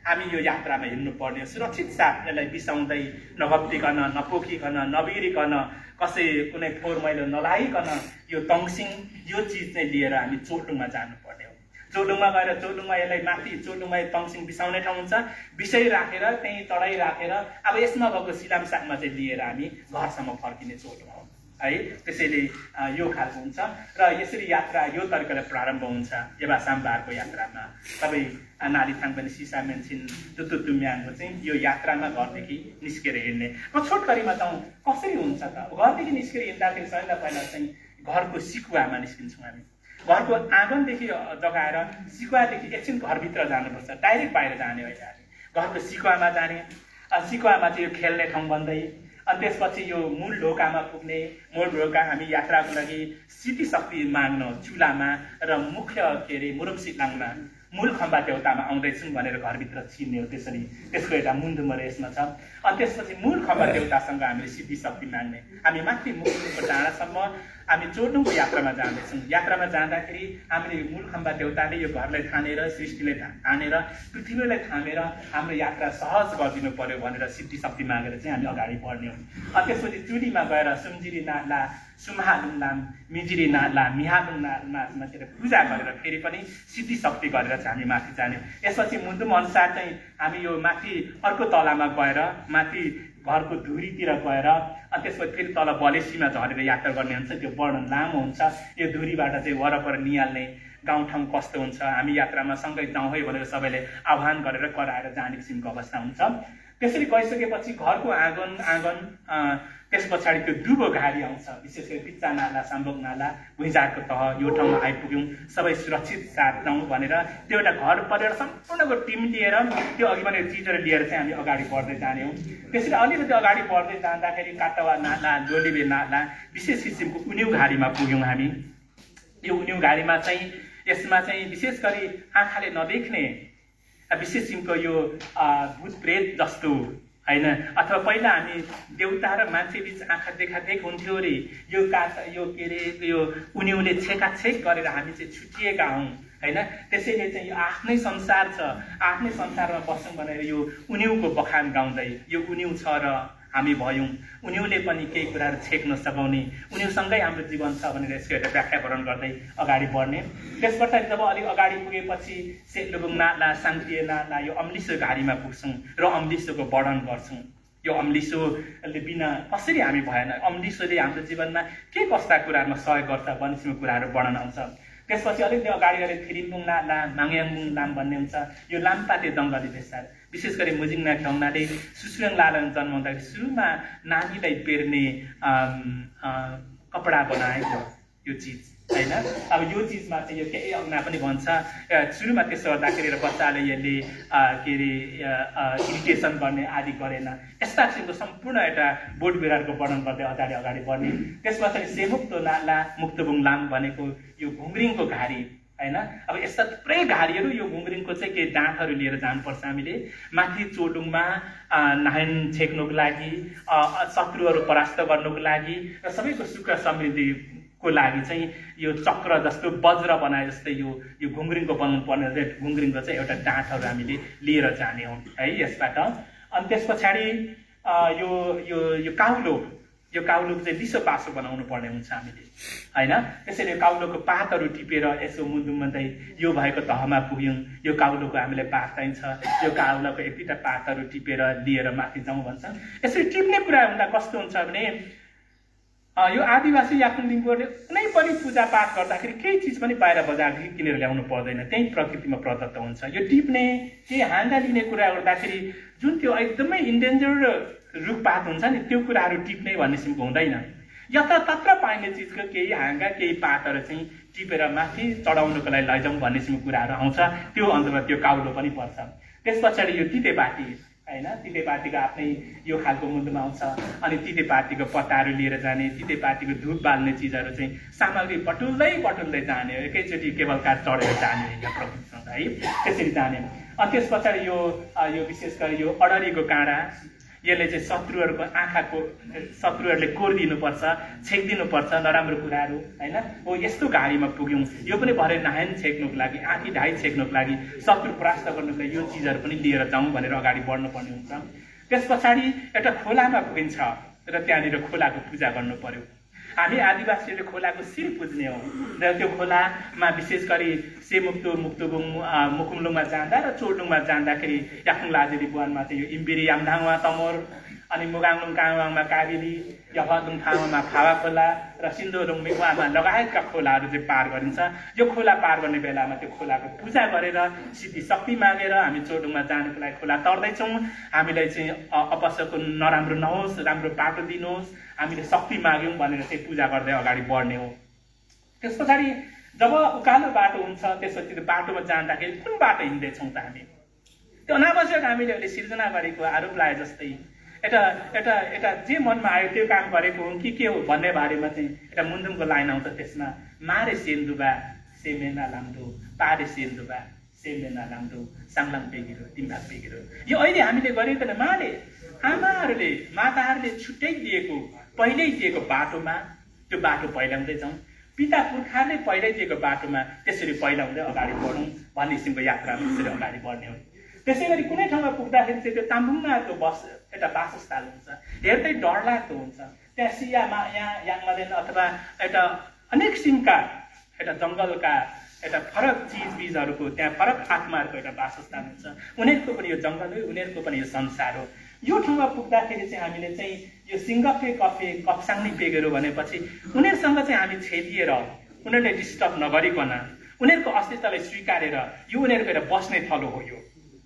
S1: हामी यो यात्रामा हिँड्नुपर्ने, सुरक्षित साथ यसलाई बिसाउँदै नगप्तिकन, नपोखिकन, नबिरिकन, कसै कुनै फोहोर मैलो नलागिकन यो तङसिङ यो चिज चाहिँ लिएर हामी चोडुङमा जानुपर्ने हो। चोडुङमा गएर चोडुङमा यसलाई माथि चोडुङमा तङसिङ बिसाउने ठाउँ हुन्छ, बिसाइ राखेर त्यहीँ चढाइ राखेर अब यसमा भएको सिलामसागमा चाहिँ लिएर हामी घरसम्म फर्किने चोडुङ हो है। त्यसैले यो खालको हुन्छ र यसरी यात्रा यो तरिकाले प्रारम्भ हुन्छ यबा साम्बाहरूको यात्रामा। सबै नालीथाङ पनि सिसा मेन्सिन तुतुतुम्याङको चाहिँ यो यात्रामा घरदेखि निस्केर हिँड्ने र छोटकरीमा त कसरी हुन्छ त घरदेखि निस्केर हिँड्दाखेरि सबैभन्दा पहिला चाहिँ घरको सिकुवामा निस्किन्छौँ हामी। घरको आँगनदेखि जगाएर सिकुवादेखि एकछिन घरभित्र जानुपर्छ, डाइरेक्ट बाहिर जाने होइन हामी। घरको सिकुवामा जाने, सिकुवामा चाहिँ यो खेल्ने ठाउँ बन्दै अनि त्यसपछि यो मूल ढोकामा पुग्ने, मूल ढोका हामी यात्राको लागि सिद्धि शक्ति माग्न चुलामा र मुख्य मुरुम सिक्लाङमा मूल खम्बा देउतामा आउँदैछौँ भनेर घरभित्र छिर्ने हो। त्यसरी त्यसको एउटा मुन्दुमर यसमा छ। अनि त्यसपछि मूल खम्बा देउतासँग हामीले सिद्धि शक्ति माग्ने, हामी माथि मुकुमलुङको डाँडासम्म हामी चोडुङको यात्रामा जाँदैछौँ। यात्रामा जाँदाखेरि हामीले मूल खम्बा देउताले यो घरलाई थानेर, सृष्टिलाई थानेर, पृथ्वीलाई थामेर हाम्रो यात्रा सहज गरिदिनु पर्यो भनेर सिद्धि शक्ति मागेर चाहिँ हामी अगाडि बढ्ने हो। अनि त्यसपछि चुलीमा गएर सुम्जिरी नाला, सुम्हालुङ नाम, मिजिरी नाला, मिहालुङ नाचमातिर पूजा गरेर फेरि पनि सिद्धि शक्ति गरेर चाहिँ हामी माथि जाने हो। यसपछि मुन्दुम अनुसार चाहिँ हामी यो माथि अर्को तलामा गएर माथि घरको धुरीतिर गएर अनि त्यसपछि फेरि तल बलेसीमा झरेर यात्रा गर्ने हुन्छ। त्यो वर्णन लामो हुन्छ। यो धुरीबाट चाहिँ वरपर निहाल्ने गाउँठाउँ कस्तो हुन्छ, हामी यात्रामा सँगै जाउँ है भनेर सबैले आह्वान गरेर कराएर जाने किसिमको अवस्था हुन्छ। त्यसरी गइसकेपछि घरको आँगन त्यस पछाडि त्यो दुबो घारी आउँछ, विशेष गरी पिच्चा नाला, साम्बोक नाला, भुइँझारको तह यो ठाउँमा आइपुग्यौँ, सबै सुरक्षित साथ जाउँ भनेर त्यो एउटा घर परिवार सम्पूर्णको टिम लिएर त्यो अघि भने चिजहरू लिएर चाहिँ हामी अगाडि बढ्दै जाने हो। त्यसरी अलिकति अगाडि बढ्दै जाँदाखेरि काटवा नाला, लोलीबे नाला, विशेष किसिमको उन्यु घारीमा पुग्यौँ हामी। यो उन्यु घारीमा चाहिँ यसमा चाहिँ विशेष गरी आँखाले नदेख्ने विशेष किसिमको यो भूत प्रेत जस्तो हैन, अथवा पहिला हामी देउता र मान्छे बीच आँखा देखादेख हुन्थ्यो अरे, यो यो उन्युले छेकाछेक गरेर हामी चाहिँ छुटिएका हौँ हैन। त्यसैले चाहिँ यो आफ्नै संसार छ, आफ्नै संसारमा बस्छौँ भनेर यो उन्युको बखान गाउँदै यो उन्यु छ र हामी भयौँ, उन्युले पनि केही कुराहरू छेक्न सघाउने, उन्युसँगै हाम्रो जीवन छ भनेर यसको एउटा व्याख्याकरण गर्दै अगाडि बढ्ने। त्यस पछाडि जब अलिक अगाडि पुगेपछि सेतलुबुङ नाला, साङ्तिए नाला, यो अम्लिसो घारीमा पुग्छौँ र अम्लिसोको वर्णन गर्छौँ। यो अम्लिसोले बिना कसरी हामी भएन, अम्लिसोले हाम्रो जीवनमा के कस्ता कुराहरूमा सहयोग गर्छ भन्ने किसिमको कुराहरू वर्णन आउँछ। त्यसपछि अलिकति अगाडि गएर थिरिङबुङ ला माङयाङबुङ लाम भन्ने हुन्छ। यो लामपाते जङ्गली बेसार विशेष गरी मुजिङना ढङ्गनाले सुसुरङ लालन जन्माउँदाखेरि सुरुमा नानीलाई पेर्ने कपडा बनाएको यो चिज हैन। अब यो चिजमा चाहिँ यो केही अग्ना पनि भन्छ सुरुमा त्यसो गर्दाखेरि बच्चाले यसले के अरे इरिटेसन गर्ने आदि गरेन। यस्ता किसिमको सम्पूर्ण एउटा बोट बिरारको वर्णन गर्दै अगाडि बढ्ने। त्यस पछाडि सेमुक्तो नाला मुक्तबुङ लाम भनेको यो घुङ्रिङको घारी हैन। अब यस्ता थुप्रै घारीहरू यो घुङ्रिङको चाहिँ केही डाँठहरू लिएर जानुपर्छ हामीले माथि चोडुङमा नाहान छेक्नुको लागि, शत्रुहरू परास्त गर्नुको लागि र सबैको सुख समृद्धि को लागि चाहिँ यो चक्र जस्तो वज्र बनाए जस्तै यो घुङ्रिङको बनाउनु पर्ने रेड घुङ्रिङको चाहिँ एउटा डाँठहरू हामीले लिएर जाने हो है यसबाट। अनि त्यस पछाडि यो यो यो काउलोको चाहिँ लिसो पासो बनाउनु पर्ने हुन्छ हामीले हैन। त्यसैले काउलोको पातहरू टिपेर यसो मुन्दुमन्दै यो भएको तहमा पुग्यौँ, यो काउलोको हामीलाई पात चाहिन्छ, यो काउलोको एक दुईवटा पातहरू टिपेर लिएर माथि जाउँ भन्छन्। यसरी टिप्ने कुरा हुँदा कस्तो हुन्छ भने यो आदिवासी याक्थुङ लिम्बूहरूले कुनै पनि पूजापाठ गर्दाखेरि केही चिज पनि बाहिर बजारदेखि किनेर ल्याउनु पर्दैन, त्यही प्रकृतिमा प्रदत्त हुन्छ। यो टिप्ने केही हाँगा लिने कुरा गर्दाखेरि जुन त्यो एकदमै इन्डेन्जर्ड रुखपात हुन्छ नि त्यो कुराहरू टिप्ने भन्ने किसिमको हुँदैन। यत्रतत्र पाइने चिजको केही हाँगा केही पातहरू चाहिँ टिपेर माथि चढाउनुको लागि लैजाउँ भन्ने किसिमको कुराहरू आउँछ। त्यो अन्तर्गत त्यो काउलो पनि पर्छ। त्यस पछाडि यो तितेपाती हैन, तितेपातीको आफ्नै यो खालको मुन्दुमा आउँछ। अनि तितेपातीको पत्ताहरू लिएर जाने, तितेपातीको धुप बाल्ने चिजहरू चाहिँ सामग्री बटुल्दै जाने हो, एकैचोटि केबल कार चढेर जाने होइन प्रकृतिसँग है, त्यसरी जाने। अनि त्यस पछाडि यो विशेष गरी यो अडरीको काँडा, यसले चाहिँ शत्रुहरूले कोरिदिनुपर्छ, छेकिदिनुपर्छ नराम्रो कुराहरू हैन। हो यस्तो घारीमा पुग्यौँ, यो पनि भरे नाहान छेक्नुको लागि, आँखी ढाई छेक्नुको लागि, शत्रु परास्त गर्नुको लागि यो चिजहरू पनि लिएर जाउँ भनेर अगाडि बढ्नुपर्ने हुन्छ। त्यस पछाडि एउटा खोलामा पुगिन्छ र त्यहाँनिर खोलाको पूजा गर्नु पर्यो। हामी आदिवासीहरूले खोलाको शिर पुज्ने हो र त्यो खोलामा विशेष गरी मुक्तुबुङ मुकुमलुङमा जाँदा र चोडुङमा जाँदाखेरि याक्थुङ लाजेरी बुवानमा चाहिँ यो इम्बिरी यामधाङमा तमोर, अनि मुगाङलुङ काङवाङमा काबिली, यफादुङ थाङमा फावा खोला र सिन्धोलुङ मिगवामा लगायतका खोलाहरू चाहिँ पार गरिन्छ। यो खोला पार गर्ने बेलामा त्यो खोलाको पूजा गरेर सिद्धि शक्ति मागेर हामी चोडुङमा जानुको लागि खोला तर्दैछौँ। हामीलाई चाहिँ अपसको नराम्रो नहोस्, राम्रो बाटो दिनुहोस्, हामीले शक्ति माग्यौँ भनेर चाहिँ पूजा गर्दै अगाडि बढ्ने हो। त्यस पछाडि जब उकालो बाटो हुन्छ त्यसपछि त्यो बाटोमा जाँदाखेरि कुन बाटो हिँड्दैछौँ त हामी, त्यो अनावश्यक हामीले अहिले सिर्जना गरेको आरोप लाए जस्तै एउटा जे मनमा आयो त्यो काम गरेको हो कि के हो भन्ने बारेमा चाहिँ एउटा मुन्दुमको लाइन आउँछ। त्यसमा मारे सेन्दुबा सेमेना लाम्दो, पारे सेन्दुबा सेमेना लाम्दो, साङलाङ पेगिरो तिम्बाग पेगिरो। यो अहिले हामीले गरेको न माले आमाहरूले माताहरूले छुट्टै दिएको पहिल्यै दिएको बाटोमा त्यो बाटो पहिलाउँदै जाउँ, पिता पुर्खाले पहिल्यै दिएको बाटोमा त्यसरी पहिलाउँदै अगाडि बढौँ भन्ने किसिमको यात्रामा त्यसरी अगाडि बढ्ने हो। त्यसै गरी कुनै ठाउँमा पुग्दाखेरि चाहिँ त्यो ताम्बुङमा त्यो एउटा वासस्थान हुन्छ, हेर्दै डरलाग्दो हुन्छ। त्यहाँ सियामा याङमादेन अथवा एउटा अनेक किसिमका एउटा जङ्गलका एउटा फरक चिजबिजहरूको त्यहाँ फरक आत्माहरूको एउटा वासस्थान हुन्छ। उनीहरूको पनि यो जङ्गल हो, उनीहरूको पनि यो संसार हो। यो ठाउँमा पुग्दाखेरि चाहिँ हामीले चाहिँ यो सिङ्गफे कफे कप्साङ्नी पेगेरो भनेपछि उनीहरूसँग चाहिँ हामी छेदिएर उनीहरूले डिस्टर्ब नगरिकन उनीहरूको अस्तित्वलाई स्वीकारेर यो उनीहरूको एउटा बस्ने थलो हो यो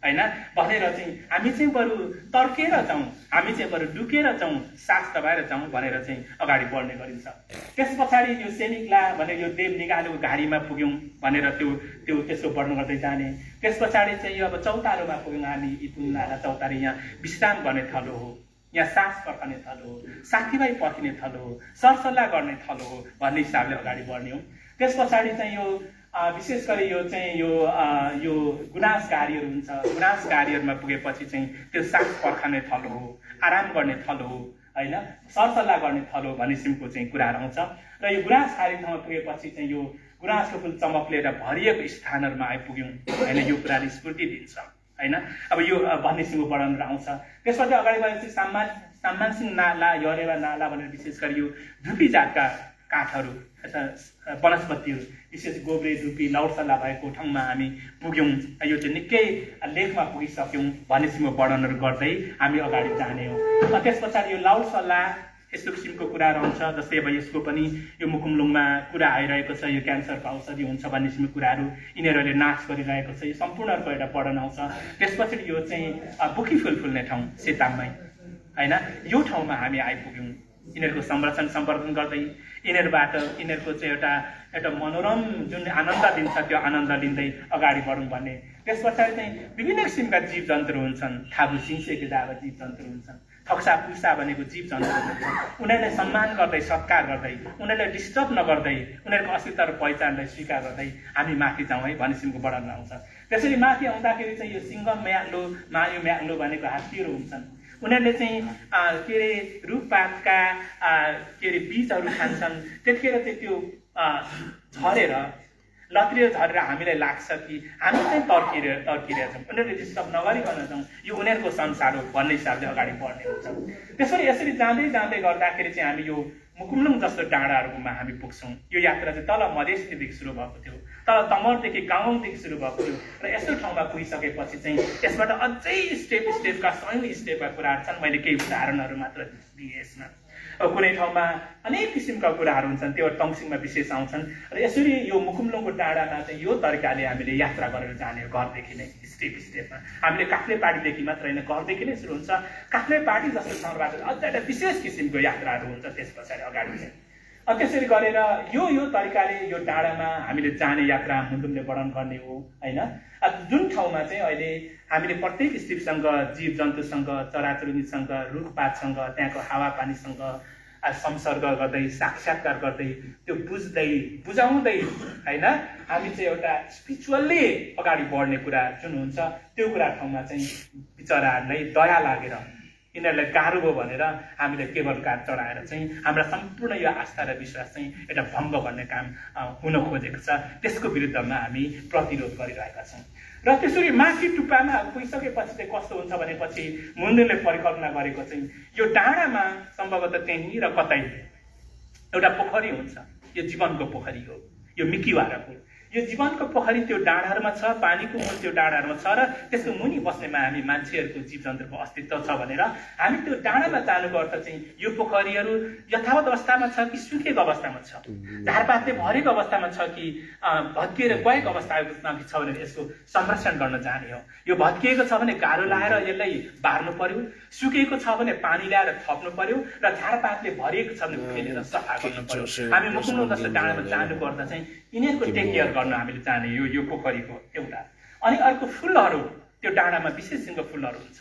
S1: हैन भनेर चाहिँ हामी चाहिँ बरु तर्केर जाउँ, हामी चाहिँ बरु डुकेर जाउँ, सास दबाएर जाउँ भनेर चाहिँ अगाडि बढ्ने गरिन्छ। त्यस पछाडि यो सेनिक्ला भनेर यो देव निगालेको घारीमा पुग्यौँ भनेर त्यो त्यसको वर्णन गर्दै जाने। त्यस पछाडि चाहिँ यो अब चौतारोमा पुग्यौँ हामी, इपुङ नाला चौतारी यहाँ विश्राम गर्ने थलो हो, यहाँ सास पर्खने थलो हो, साथीभाइ पर्खिने थलो हो, सरसल्लाह गर्ने थलो हो भन्ने हिसाबले अगाडि बढ्ने हो। त्यस पछाडि चाहिँ यो विशेष गरी यो चाहिँ यो गुनासगारीहरू हुन्छ, गुनासगारीहरूमा पुगेपछि चाहिँ त्यो सास पर्खाने थलो हो, आराम गर्ने थलो हो हैन, सरसल्लाह गर्ने थलो भन्ने किसिमको चाहिँ कुराहरू आउँछ। र यो गुनासगारी ठाउँमा पुगेपछि चाहिँ यो गुनासको फुल चमकले एउटा भरिएको स्थानहरूमा आइपुग्यौँ हैन, यो कुराले स्फूर्ति दिन्छ हैन। अब यो भन्ने किसिमको वर्णनहरू आउँछ। त्यसपछि अगाडि गएपछि सामानसिङ नाला, यरेवा नाला भनेर विशेष गरी यो धुपी जातका काठहरू वनस्पतिहरू विशेष गोब्रे धुपी लौडसल्ला भएको ठाउँमा हामी पुग्यौँ। यो चाहिँ निकै लेखमा पुगिसक्यौँ भनेपछि वर्णनहरू गर्दै हामी अगाडि जाने हो। त्यस पछाडि यो लौडसल्ला यस्तो किसिमको कुराहरू आउँछ, जस्तै अब यसको पनि यो मुकुमलुङमा कुरा आइरहेको छ, यो क्यान्सरको औषधि हुन्छ भन्ने किसिमको कुराहरू यिनीहरूले नाश गरिरहेको छ। यो सम्पूर्णको एउटा वर्णन आउँछ। त्यसपछि यो चाहिँ बुकी फुल फुल्ने ठाउँ सेताममै होइन, यो ठाउँमा हामी आइपुग्यौँ। यिनीहरूको संरक्षण सम्वर्धन गर्दै यिनीहरूबाट यिनीहरूको चाहिँ एउटा मनोरम जुन आनन्द दिन्छ त्यो आनन्द लिँदै अगाडि बढौँ भन्ने। त्यस पछाडि चाहिँ विभिन्न किसिमका जीव जन्तुहरू हुन्छन्, थाबु सिंसे जाबा जीव जन्तुहरू हुन्छन्, थक्सा पुसा भनेको जीव जन्तुहरू हुन्छन्। उनीहरूलाई सम्मान गर्दै सत्कार गर्दै उनीहरूलाई डिस्टर्ब नगर्दै उनीहरूको अस्तित्व र पहिचानलाई स्वीकार गर्दै हामी माथि जाउँ है भन्ने किसिमको वर्णन आउँछ। त्यसरी माथि आउँदाखेरि चाहिँ यो सिंह म्याग्लो मायु म्याग्लो भनेको हात्तीहरू हुन्छन्। उनीहरूले चाहिँ के अरे रुखपातका के अरे बीजहरू खान्छन्। त्यतिखेर चाहिँ त्यो झरेर लत्रिएर झरेर हामीलाई लाग्छ कि हामी चाहिँ तर्किरहेछौँ, उनीहरूले डिस्टर्ब नगरिकन जाउँ, यो उनीहरूको संसार हो भन्ने हिसाबले अगाडि बढ्ने हुन्छ। त्यसरी यसरी जाँदै जाँदै गर्दाखेरि चाहिँ हामी यो मुकुमलुङ जस्तो डाँडाहरूमा हामी पुग्छौँ। यो यात्रा चाहिँ तल मधेसदेखि सुरु भएको थियो, तल तमरदेखि गाउँदेखि सुरु भएको थियो र यस्तो ठाउँमा पुगिसकेपछि चाहिँ यसबाट अझै स्टेपका सयौँ स्टेपका कुराहरू छन्। मैले केही उदाहरणहरू मात्र दिएँ यसमा। कुनै ठाउँमा अनेक किसिमका कुराहरू हुन्छन्, त्यो टङसिङमा विशेष आउँछन्। र यसरी यो मुकुमलुङको डाँडामा चाहिँ यो तरिकाले हामीले यात्रा गरेर जाने हो। घरदेखि नै स्टेपमा हामीले काफ्लेपाडीदेखि मात्र होइन, घरदेखि नै सुरु हुन्छ। काफ्लेपाडी जस्तो ठाउँबाट अझ एउटा विशेष किसिमको यात्राहरू हुन्छ त्यस पछाडि अगाडि चाहिँ। त्यसरी गरेर यो तरिकाले यो डाँडामा हामीले जाने यात्रा मुकुमले वर्णन गर्ने हो होइन। जुन ठाउँमा चाहिँ अहिले हामीले प्रत्येक स्थितिसँग जीव जन्तुसँग चराचुरुङ्गीसँग रुखपातसँग त्यहाँको हावापानीसँग संसर्ग गर्दै साक्षात्कार गर्दै त्यो बुझाउँदै होइन हामी चाहिँ एउटा स्पिरिचुअल्ली अगाडि बढ्ने कुरा जुन हुन्छ त्यो कुरा ठाउँमा चाहिँ बिचराहरूलाई दया लागेर यिनीहरूलाई गाह्रो भयो भनेर हामीले केवल कार चढाएर चाहिँ हाम्रा सम्पूर्ण यो आस्था र विश्वास चाहिँ एउटा भङ्ग गर्ने काम हुन खोजेको छ। त्यसको विरुद्धमा हामी प्रतिरोध गरिरहेका छौँ। र त्यसरी माथि टुप्पामा पुगिसकेपछि चाहिँ कस्तो हुन्छ भनेपछि मुन्डुले परिकल्पना गरेको चाहिँ यो डाँडामा सम्भवतः त्यहीँ र कतै एउटा पोखरी हुन्छ। यो जीवनको पोखरी हो, यो मिकिवाराको यो जीवनको पोखरी त्यो डाँडाहरूमा छ, पानीको मूल त्यो डाँडाहरूमा छ र त्यसको मुनि बस्नेमा हामी मान्छेहरूको जीव जन्तुको अस्तित्व छ भनेर हामी त्यो डाँडामा जानुको अर्थ चाहिँ यो पोखरीहरू यथावत अवस्थामा छ कि सुकेको अवस्थामा छ, झारपातले भरेको अवस्थामा छ कि भत्किएर गएको अवस्थामा छ भनेर यसको संरक्षण गर्न जाने हो। यो भत्किएको छ भने गाह्रो लाएर यसलाई बार्नु पर्यो, सुकेको छ भने पानी ल्याएर थप्नु पर्यो र झारपातले भरिएको छ भने फेलेर सफा गर्नु पर्यो। हामी मुकुमलुङ जस्तो डाँडामा जानुको अर्थ चाहिँ यिनीहरूको टेक केयर गर्न हामीले जाने यो पोखरीको एउटा। अनि अर्को फुलहरू, त्यो डाँडामा विशेष किसिमको फुलहरू हुन्छ।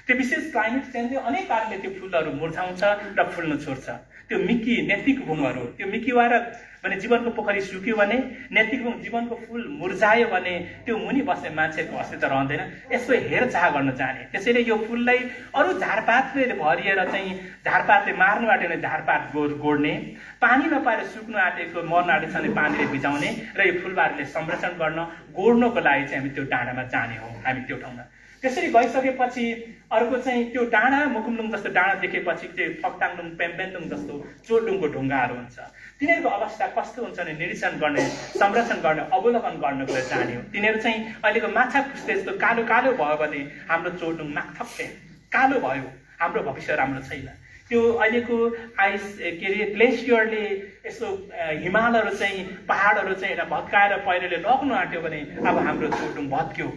S1: त्यो विशेष क्लाइमेट चेन्जले अनेक कारणले त्यो फुलहरू मुर्छाउँछ र फुल्न छोड्छ। त्यो नेतिक बुङहरू, त्यो मिकिवारा भने जीवनको पोखरी सुक्यो भने, नेतिक बुङ जीवनको फुल मुर्झायो भने त्यो मुनि बस्ने मान्छेको अस्तित्व रहँदैन। यसको हेरचाह गर्न जाने। त्यसैले यो फुललाई अरू झारपातले भरिएर चाहिँ झारपातले मार्नु आँट्यो भने झारपात गोड्ने, पानी नपाएर सुक्नु आँटेको मर्न आँटेको छ भने पानीले भिजाउने र यो फुलबारीले संरक्षण गर्न गोड्नको लागि चाहिँ हामी त्यो डाँडामा जाने हो हामी त्यो ठाउँमा। त्यसरी गइसकेपछि अर्को चाहिँ त्यो डाँडा मुकुमलुङ जस्तो डाँडा देखेपछि त्यो फक्ताङलुङ पेम्पेन्लुङ जस्तो चोडुङको ढुङ्गाहरू हुन्छ। तिनीहरूको अवस्था कस्तो हुन्छ भने निरीक्षण गर्ने, संरक्षण गर्ने, अवलोकन गर्नको लागि जाने हो। तिनीहरू चाहिँ अहिलेको माछा खुस्ते जस्तो कालो कालो भयो भने हाम्रो चोडुङ नाकथप्पे कालो भयो, हाम्रो भविष्य राम्रो छैन। त्यो अहिलेको आइस के अरे ग्लेसियरले यसो हिमालहरू चाहिँ पहाडहरू चाहिँ एउटा भत्काएर पहिरोले लग्नु आँट्यो भने अब हाम्रो चोडुङ भत्क्यो।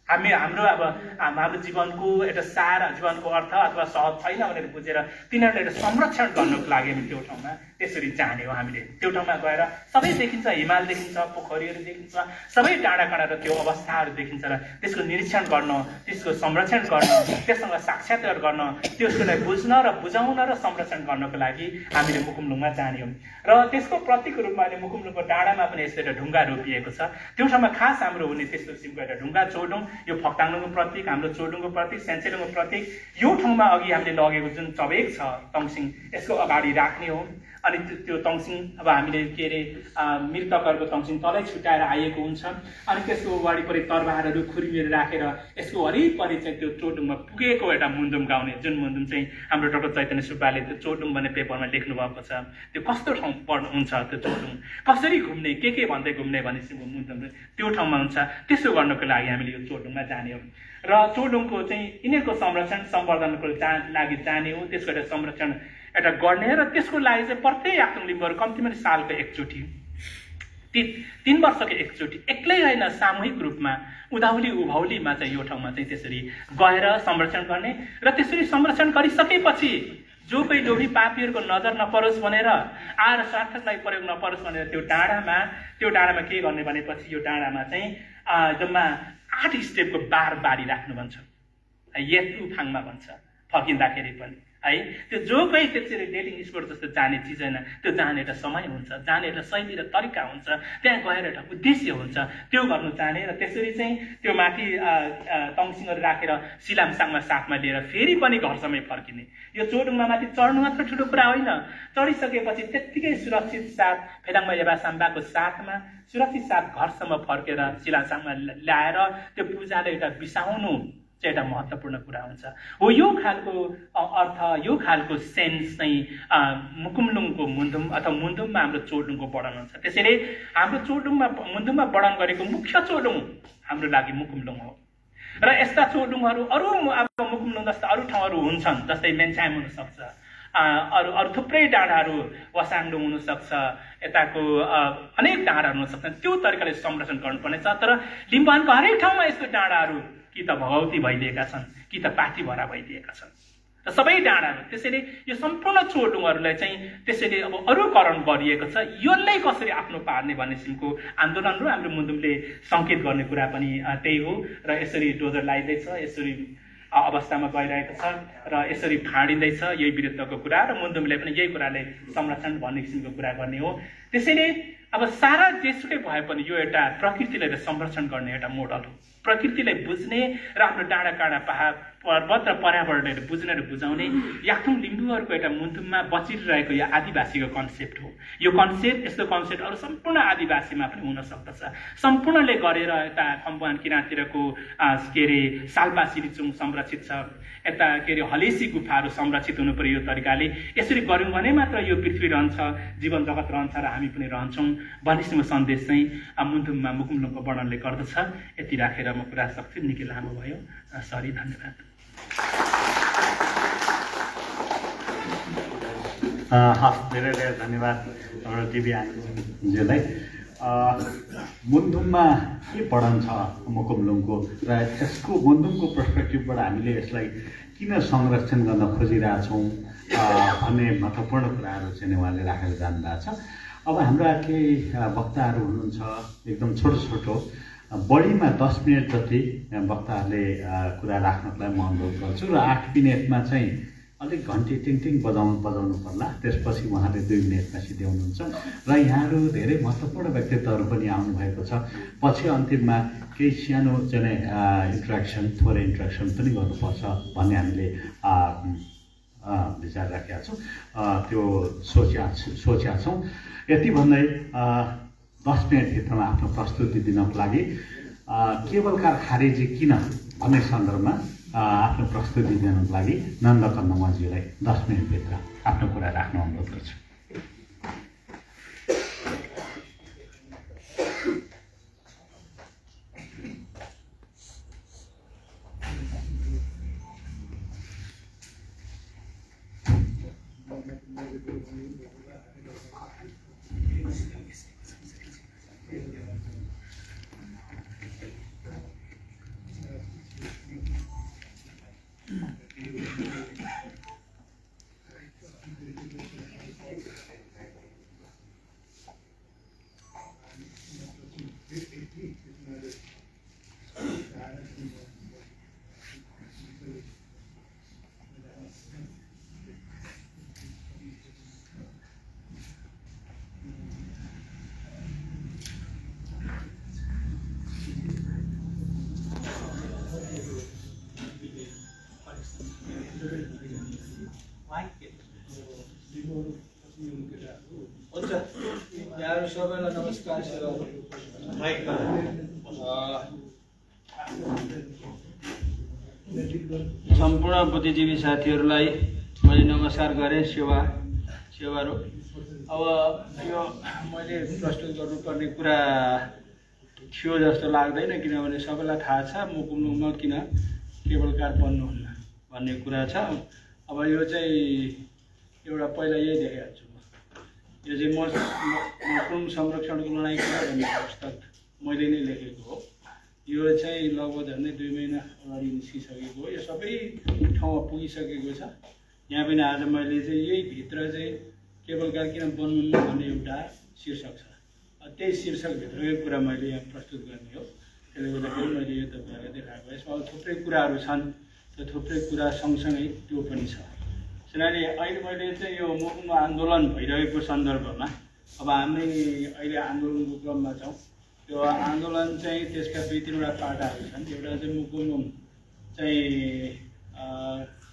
S1: हाम्रो जीवनको एउटा सार, जीवनको अर्थ अथवा सहज छैन भनेर बुझेर तिनीहरूले एउटा संरक्षण गर्नको लागि हामी त्यो ठाउँमा त्यसरी जाने हो। हामीले त्यो ठाउँमा गएर सबै देखिन्छ, हिमाल देखिन्छ, पोखरीहरू देखिन्छ, सबै डाँडा काँडा र त्यो अवस्थाहरू देखिन्छ र त्यसको निरीक्षण गर्न, त्यसको संरक्षण गर्न, त्यससँग साक्षात्कार गर्न, त्यसलाई बुझ्न र बुझाउन र संरक्षण गर्नको लागि हामीले मुकुमलुङमा जाने हो। र त्यसको प्रतीक रूपमा अहिले मुकुमलुङको डाँडामा पनि यस्तो एउटा ढुङ्गा रोपिएको छ। त्यो ठाउँमा खास हाम्रो हुने त्यस्तो किसिमको एउटा ढुङ्गा चोडुङ यो फक्ताङलुङको प्रतीक, हाम्रो चोडुङको प्रतीक, सेन्चेलुङको प्रतीक, यो ठाउँमा अघि हामीले लगेको जुन चबेक छ तङसिङ, यसको अगाडि राख्ने हो। अनि त्यो तङसिङ अब हामीले के अरे मृतकहरूको तङसिङ तलै छुट्याएर आइएको हुन्छ। अनि त्यसको वरिपरि तरबारहरू खुर्मिएर राखेर यसको वरिपरि चाहिँ त्यो चोडुङमा पुगेको एउटा मुन्दुम गाउने, जुन मुन्दुम चाहिँ हाम्रो डाक्टर चैतन्य सुब्बाले त्यो चोडुङ भन्ने पेपरमा लेख्नु भएको छ। त्यो कस्तो ठाउँ हुन्छ त्यो चोडुङ, कसरी घुम्ने, के भन्दै घुम्ने भनेपछि मुन्दुम त्यो ठाउँमा हुन्छ। त्यसो गर्नको लागि हामीले यो चोडुङमा जाने हो र चोडुङको चाहिँ यिनीहरूको संरक्षण सम्वर्धनको लागि जाने हो। त्यसको एउटा संरक्षण एउटा गर्ने र त्यसको लागि चाहिँ प्रत्येक याक्थुङ लिम्बूहरू कम्तीमा सालको एकचोटि, 3 वर्षको एकचोटि, एक्लै होइन सामूहिक रूपमा उधाउली उभौलीमा चाहिँ यो ठाउँमा चाहिँ त्यसरी गएर संरक्षण गर्ने र त्यसरी संरक्षण गरिसकेपछि जो कोही लोभी पापीहरूको नजर नपरोस् भनेर आएर स्वार्थलाई प्रयोग नपरोस् भनेर त्यो डाँडामा के गर्ने भनेपछि यो डाँडामा चाहिँ जम्मा 8 स्टेपको बारी राख्नु भन्छ, येतुफाङमा भन्छ फर्किँदाखेरि पनि है। त्यो जो कोही त्यसरी डेटिङ स्पोट जस्तो जाने चिज होइन, त्यो जाने एउटा समय हुन्छ, जाने एउटा शैली र तरिका हुन्छ, त्यहाँ गएर एउटा उद्देश्य हुन्छ, त्यो गर्नु जाने र त्यसरी चाहिँ त्यो माथि तङसिङहरू राखेर सिलामसाङमा साथमा लिएर फेरि पनि घरसम्मै फर्किने। यो चोडुङमा माथि चढ्नु मात्र ठुलो कुरा होइन, चढिसकेपछि त्यत्तिकै सुरक्षित साथ फेदाङमा याबासाम्बाको साथमा सुरक्षित साथ घरसम्म फर्केर सिलामसाङमा ल्याएर त्यो पूजाले एउटा बिसाउनु चाहिँ एउटा महत्त्वपूर्ण कुरा हुन्छ। हो यो खालको अर्थ, यो खालको सेन्स चाहिँ मुकुमलुङको मुन्दुम अथवा मुन्दुममा हाम्रो चोडुङको वर्णन हुन्छ। त्यसैले हाम्रो चोडुङमा मुन्दुममा वर्णन गरेको मुख्य चोडुङ हाम्रो लागि मुकुमलुङ हो। र यस्ता चोडुङहरू अरू अब मुकुमलुङ जस्ता अरू ठाउँहरू हुन्छन्, जस्तै मेन्चाम हुनसक्छ, अरू थुप्रै डाँडाहरू वसाङडुङ हुनसक्छ, यताको अनेक डाँडाहरू हुनसक्छन्। त्यो तरिकाले संरक्षण गर्नुपर्नेछ। तर लिम्बुवानको हरेक ठाउँमा यस्तो डाँडाहरू कि त भगवती भइदिएका छन्, कि त पाठीभरा भइदिएका छन् र सबै डाँडाहरू। त्यसैले यो सम्पूर्ण चोडुङहरूलाई चाहिँ त्यसैले अब अरूकरण गरिएको छ। यसलाई कसरी आफ्नो पार्ने भन्ने किसिमको आन्दोलन र हाम्रो मुन्दुमले सङ्केत गर्ने कुरा पनि त्यही हो। र यसरी डोजर लगाइँदैछ, यसरी अवस्थामा गइरहेको छ र यसरी फाँडिँदैछ, यही विरुद्धको कुरा र मुन्दुमले पनि यही कुराले संरक्षण भन्ने किसिमको कुरा गर्ने हो। त्यसैले अब सारा जेसुकै भए पनि यो एउटा प्रकृतिलाई संरक्षण गर्ने एउटा मोडल हो। प्रकृतिलाई बुझ्ने र हाम्रो डाँडा काँडा पहाड पर्वत र पर्यावरणहरू बुझ्ने र बुझाउने याक्थुङ लिम्बूहरूको एउटा मुन्दुममा बचिरहेको यो आदिवासीको कन्सेप्ट हो। यो कन्सेप्ट, यस्तो कन्सेप्ट अरू सम्पूर्ण आदिवासीमा पनि हुन सक्दछ। सम्पूर्णले गरेर यता खम्बुवान किनारतिरको के अरे साल्पा सिरिचुङ संरक्षित छ, यता के अरे हलेसी गुफाहरू संरक्षित हुनु पर्यो। यो तरिकाले यसरी गऱ्यौँ भने मात्र यो पृथ्वी रहन्छ, जीवन जगत रहन्छ र हामी पनि रहन्छौँ भन्ने सन्देश चाहिँ मुन्दुममा मुकुमलुङको वर्णनले गर्दछ। यति राखेर म कुरा सक्छु, निकै लामो भयो, सरी, धन्यवाद।
S2: हस्, धेरै धेरै धन्यवाद हाम्रो टिभी आनन्दज्यूलाई। मुन्दुममा के वर्णन छ मुकुमलुङको र यसको मुन्दुमको पर्सपेक्टिभबाट हामीले यसलाई किन संरक्षण गर्न खोजिरहेछौँ भन्ने महत्त्वपूर्ण कुराहरू चाहिँ उहाँले राखेर जानुभएको छ। अब हाम्रा केही वक्ताहरू हुनुहुन्छ, एकदम छोटो छोटो, बढीमा 10 मिनट जति वक्ताहरूले कुरा राख्नलाई म अनुरोध गर्छु र 8 मिनटमा चाहिँ अलिक घन्टी टिङ बजाउनु पर्ला। त्यसपछि उहाँले 2 मिनटमा सिध्याउनुहुन्छ र यहाँहरू धेरै महत्त्वपूर्ण व्यक्तित्वहरू पनि आउनुभएको छ। पछि अन्तिममा केही सानो चाहिँ इन्ट्रेक्सन, थोरै इन्ट्रेक्सन पनि गर्नुपर्छ भन्ने हामीले विचार राखेका छौँ, त्यो सोचेका छौँ। यति भन्दै 10 मिनटभित्रमा आफ्नो प्रस्तुति दिनको लागि केवलकार खारेजी किन भन्ने सन्दर्भमा आफ्नो प्रस्तुति दिनको लागि नन्दकन्नमज्यूलाई 10 मिनटभित्र आफ्नो कुरा राख्न अनुरोध गर्छु।
S3: हुन्छ यहाँहरू सबैलाई नमस्कार सम्पूर्ण बुद्धिजीवी साथीहरूलाई मैले नमस्कार गरेँ सेवाहरू। अब यो मैले प्रस्तुत गर्नुपर्ने कुरा थियो जस्तो लाग्दैन, किनभने सबैलाई थाहा छ मुकुमलुङमा किन केबल कार बन्नुहुन्न भन्ने कुरा छ। अब यो चाहिँ एउटा पहिला यही देखाइहाल्छु म। यो चाहिँ मुकुम संरक्षणको लडाइँ भन्ने पुस्तक मैले नै लेखेको हो। यो चाहिँ लगभग झन्डै 2 महिना अगाडि निस्किसकेको हो। यो सबै ठाउँमा पुगिसकेको छ। यहाँ पनि आज मैले चाहिँ यही भित्र चाहिँ केबल कार किन बन्नुहुन्न भन्ने एउटा शीर्षक छ। त्यही शीर्षकभित्रकै कुरा मैले यहाँ प्रस्तुत गर्ने हो। त्यसले गर्दाखेरि मैले यो तपाईँहरूलाई देखाएको। यसमा थुप्रै कुराहरू छन्, त्यो थुप्रै कुरा सँगसँगै त्यो पनि छ। किनभने अहिले मैले चाहिँ यो मुकुम आन्दोलन भइरहेको सन्दर्भमा अब हामी अहिले आन्दोलनको क्रममा छौँ। त्यो आन्दोलन चाहिँ त्यसका 2-3वटा पाटाहरू छन्। एउटा चाहिँ मुकुम चाहिँ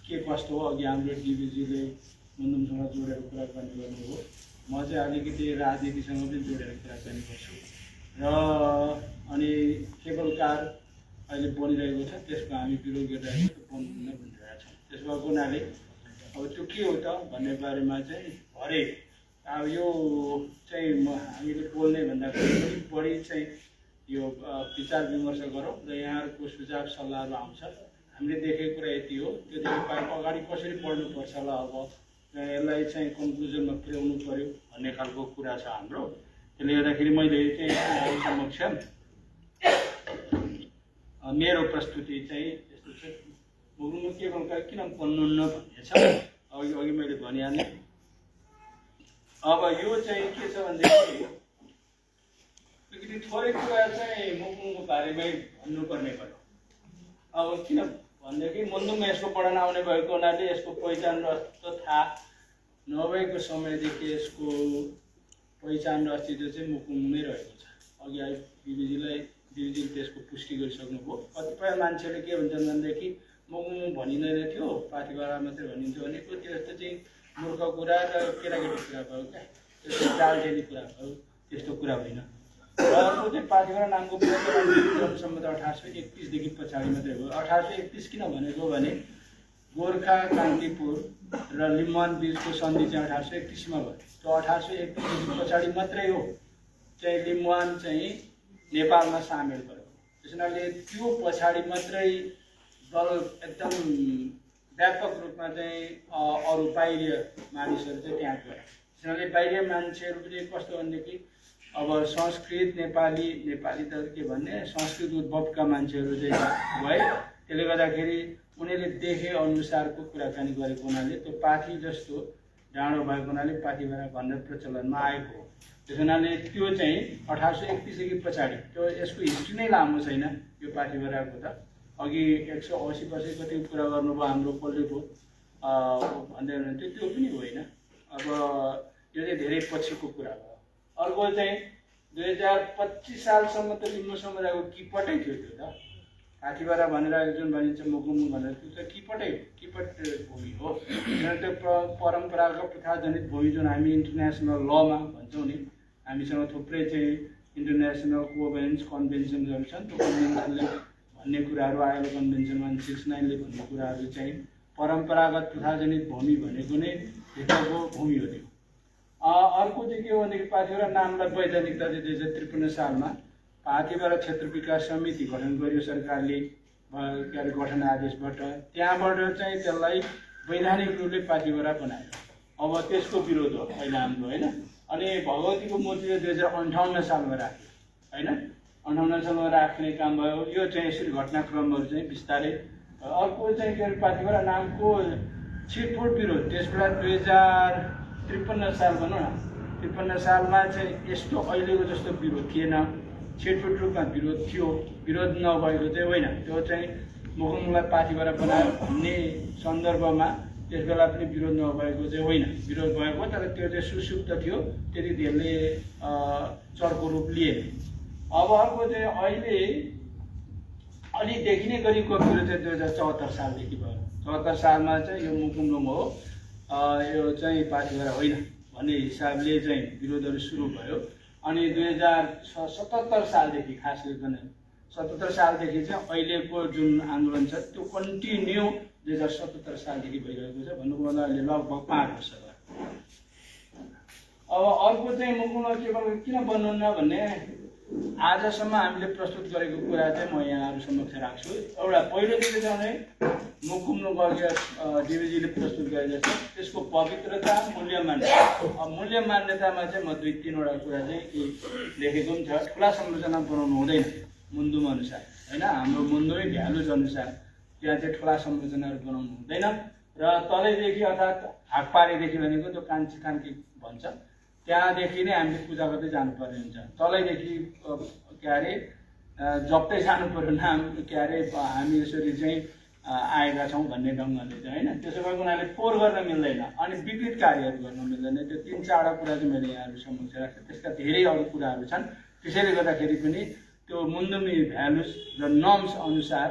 S3: के कस्तो हो, अघि हाम्रो डिबिजीले मुन्दुमसँग जोडेर कुराकानी गर्नुभयो। म चाहिँ अलिकति राजनीतिसँग पनि जोडेर कुराकानी गर्छु। र अनि केबल कार अहिले बनिरहेको छ, त्यसको हामी विरोध गरिरहेको छौँ, बन्नुहुन्न भनिरहेका छौँ। त्यस भएको हुनाले अब त्यो के हो त भन्ने बारेमा चाहिँ भरे अब यो चाहिँ हामीले बोल्ने भन्दाखेरि पनि बढी चाहिँ यो विचार विमर्श गरौँ र यहाँहरूको सुझाव सल्लाहहरू आउँछ। हामीले देखेको कुरा यति हो। त्योदेखि अगाडि कसरी बढ्नुपर्छ होला, अब यसलाई चाहिँ कन्क्लुजनमा पुर्याउनु पर्यो भन्ने खालको कुरा छ हाम्रो। त्यसले गर्दाखेरि मैले चाहिँ समक्ष मेरो प्रस्तुति चाहिँ यस्तो छ। मुकुममा केबल कार किन बन्नुहुन्न भन्ने छ। अघि मैले भनिहालेँ। अब यो चाहिँ के छ भनेदेखि अलिकति थोरै कुरा चाहिँ मुकुमको बारेमै भन्नुपर्ने भयो। अब किन भनेदेखि मुन्दुममा यसको वर्णन आउने भएको हुनाले यसको पहिचान र अस्तित्व थाहा नभएको समयदेखि यसको पहिचान र अस्तित्व चाहिँ मुकुममै रहेको छ। अघि डिबिजीले त्यसको पुष्टि गरिसक्नुभयो। कतिपय मान्छेले के भन्छन् भनेदेखि मुकुम भनिँदैन थियो, पाथिभरा मात्रै भनिन्थ्यो भनेको त्यो यस्तो चाहिँ मूर्ख कुरा र केटाकेटी कुरा भयो क्या, त्यस्तो चालचेली कुरा भयो, त्यस्तो कुरा होइन। र अर्को चाहिँ पाथिभरा नामको जन्मसम्म त 1831देखि पछाडि मात्रै हो। 1831 किन भनेको भने गोर्खा कान्तिपुर र लिम्बुवान बिचको सन्धि चाहिँ 1831मा भयो। त्यो 1831देखि पछाडि मात्रै हो चाहिँ लिम्बुवान चाहिँ नेपालमा सामेल भयो। त्यस हुनाले त्यो पछाडि मात्रै दल एकदम व्यापक रूपमा चाहिँ अरू बाहिर मानिसहरू चाहिँ त्यहाँ गए। त्यसैले बाहिर मान्छेहरू पनि कस्तो भनेदेखि अब संस्कृत नेपाली त के भन्ने संस्कृत उद्भवका मान्छेहरू चाहिँ भए। त्यसले गर्दाखेरि उनीहरूले देखे अनुसारको कुराकानी गरेको हुनाले त्यो पाथी जस्तो डाँडो भएको हुनाले पाथिभरा भनेर प्रचलनमा आएको हो। त्यस हुनाले त्यो चाहिँ 1831देखि पछाडि त्यो यसको हिस्ट्री नै लामो छैन यो पाथिभराको त। अघि 180 वर्ष कति कुरा गर्नुभयो हाम्रो कसलेको भन्दै हुनुहुन्थ्यो, त्यो पनि होइन। अब यो चाहिँ धेरै पछिको कुरा भयो। अर्को चाहिँ 2025 सालसम्म त लिम्बू समुदायको किपटै थियो। त्यो त पाथिभरा भनेर जुन भनिन्छ मुकुम भनेर त्यो त किपटै हो, किपट भूमि हो। त्यो परम्परागत प्रथाजनित भूमि जुन हामी इन्टरनेसनल लमा भन्छौँ नि, हामीसँग थुप्रै चाहिँ इन्टरनेसनल कोभेन्स कन्भेन्सनहरू छन्। त्यो कन्भेन्सनले भन्ने कुराहरू आयो, कन्भेन्सन 169ले भन्ने कुराहरू चाहिँ परम्परागत प्रथाजनित भूमि भनेको नै भित्रको भूमि हो। त्यो अर्को चाहिँ के हो भनेदेखि पाथिभरा नामलाई वैधानिकता चाहिँ 2053 सालमा पाथिभरा क्षेत्र विकास समिति गठन गर्यो सरकारले, के अरे गठन आदेशबाट। त्यहाँबाट चाहिँ त्यसलाई वैधानिक रूपले पाथिभरा बनायो। अब त्यसको विरोध हो अहिले हाम्रो होइन। अनि भगवतीको मूर्ति 2058 सालमा राख्यो होइन। 58 सालमा राख्ने काम भयो। यो चाहिँ यसरी घटनाक्रमहरू चाहिँ बिस्तारै। अर्को चाहिँ के अरे पाथिभरा नामको छिटफुट विरोध त्यसबेला 2053 साल भनौँ न, 53 सालमा चाहिँ यस्तो अहिलेको जस्तो विरोध थिएन, छिटफुट रूपमा विरोध थियो। विरोध नभएको चाहिँ होइन, त्यो चाहिँ मुकुमलाई पाथिभरा बनायो भन्ने सन्दर्भमा त्यसबेला पनि विरोध नभएको चाहिँ होइन, विरोध भएको। तर त्यो चाहिँ सुसुप्त थियो, त्यति धेरैले चर्को रूप लिए। अब अर्को चाहिँ अहिले अलि देखिने गरेको विरोध चाहिँ 2074 सालदेखि भयो। 74 सालमा चाहिँ यो मुकुमलुङ हो यो चाहिँ पार्टीबाट होइन भन्ने हिसाबले चाहिँ विरोधहरू सुरु भयो। अनि 2077 सालदेखि खास गरिकन 77 सालदेखि चाहिँ अहिलेको जुन आन्दोलन छ त्यो कन्टिन्यू 2077 सालदेखि भइरहेको छ। भन्नुको मतलब अहिले लगभग 5 वर्ष भयो। अब अर्को चाहिँ मुकुन्द केवल किन बन्नुहुन्न भन्ने आजसम्म हामीले प्रस्तुत गरेको कुरा चाहिँ म यहाँहरू समक्ष राख्छु। एउटा पहिलोचोटि चाहिँ मुकुन्द गर्गे डिभिजीले प्रस्तुत गरे जस्तो त्यसको पवित्रता मूल्य मान्यतामा चाहिँ म 2-3वटा कुरा चाहिँ लेखेको पनि छ। ठुला संरचना बनाउनु हुँदैन मुन्दुम अनुसार होइन, हाम्रो मुन्दुमै भ्यालुज अनुसार त्यहाँ चाहिँ ठुला संरचनाहरू बनाउनु हुँदैन। र तलैदेखि अर्थात् हाकपारीदेखि भनेको त्यो कान्छी कान्छी भन्छ त्यहाँदेखि नै हामीले पूजा गर्दै जानुपर्ने हुन्छ। तलैदेखि के अरे जप्तै जानु पर्यो नाम के अरे हामी यसरी चाहिँ आएका छौँ भन्ने ढङ्गले चाहिँ होइन। त्यसो भएको हुनाले फोहोर गर्न मिल्दैन अनि विकृत कार्यहरू गर्न मिल्दैन। त्यो 3-4वटा कुरा चाहिँ मैले यहाँहरू समक्ष राख्छु। त्यसका धेरै अरू कुराहरू छन्। त्यसैले गर्दाखेरि पनि त्यो मुन्दुमी भ्यालुज र नर्म्स अनुसार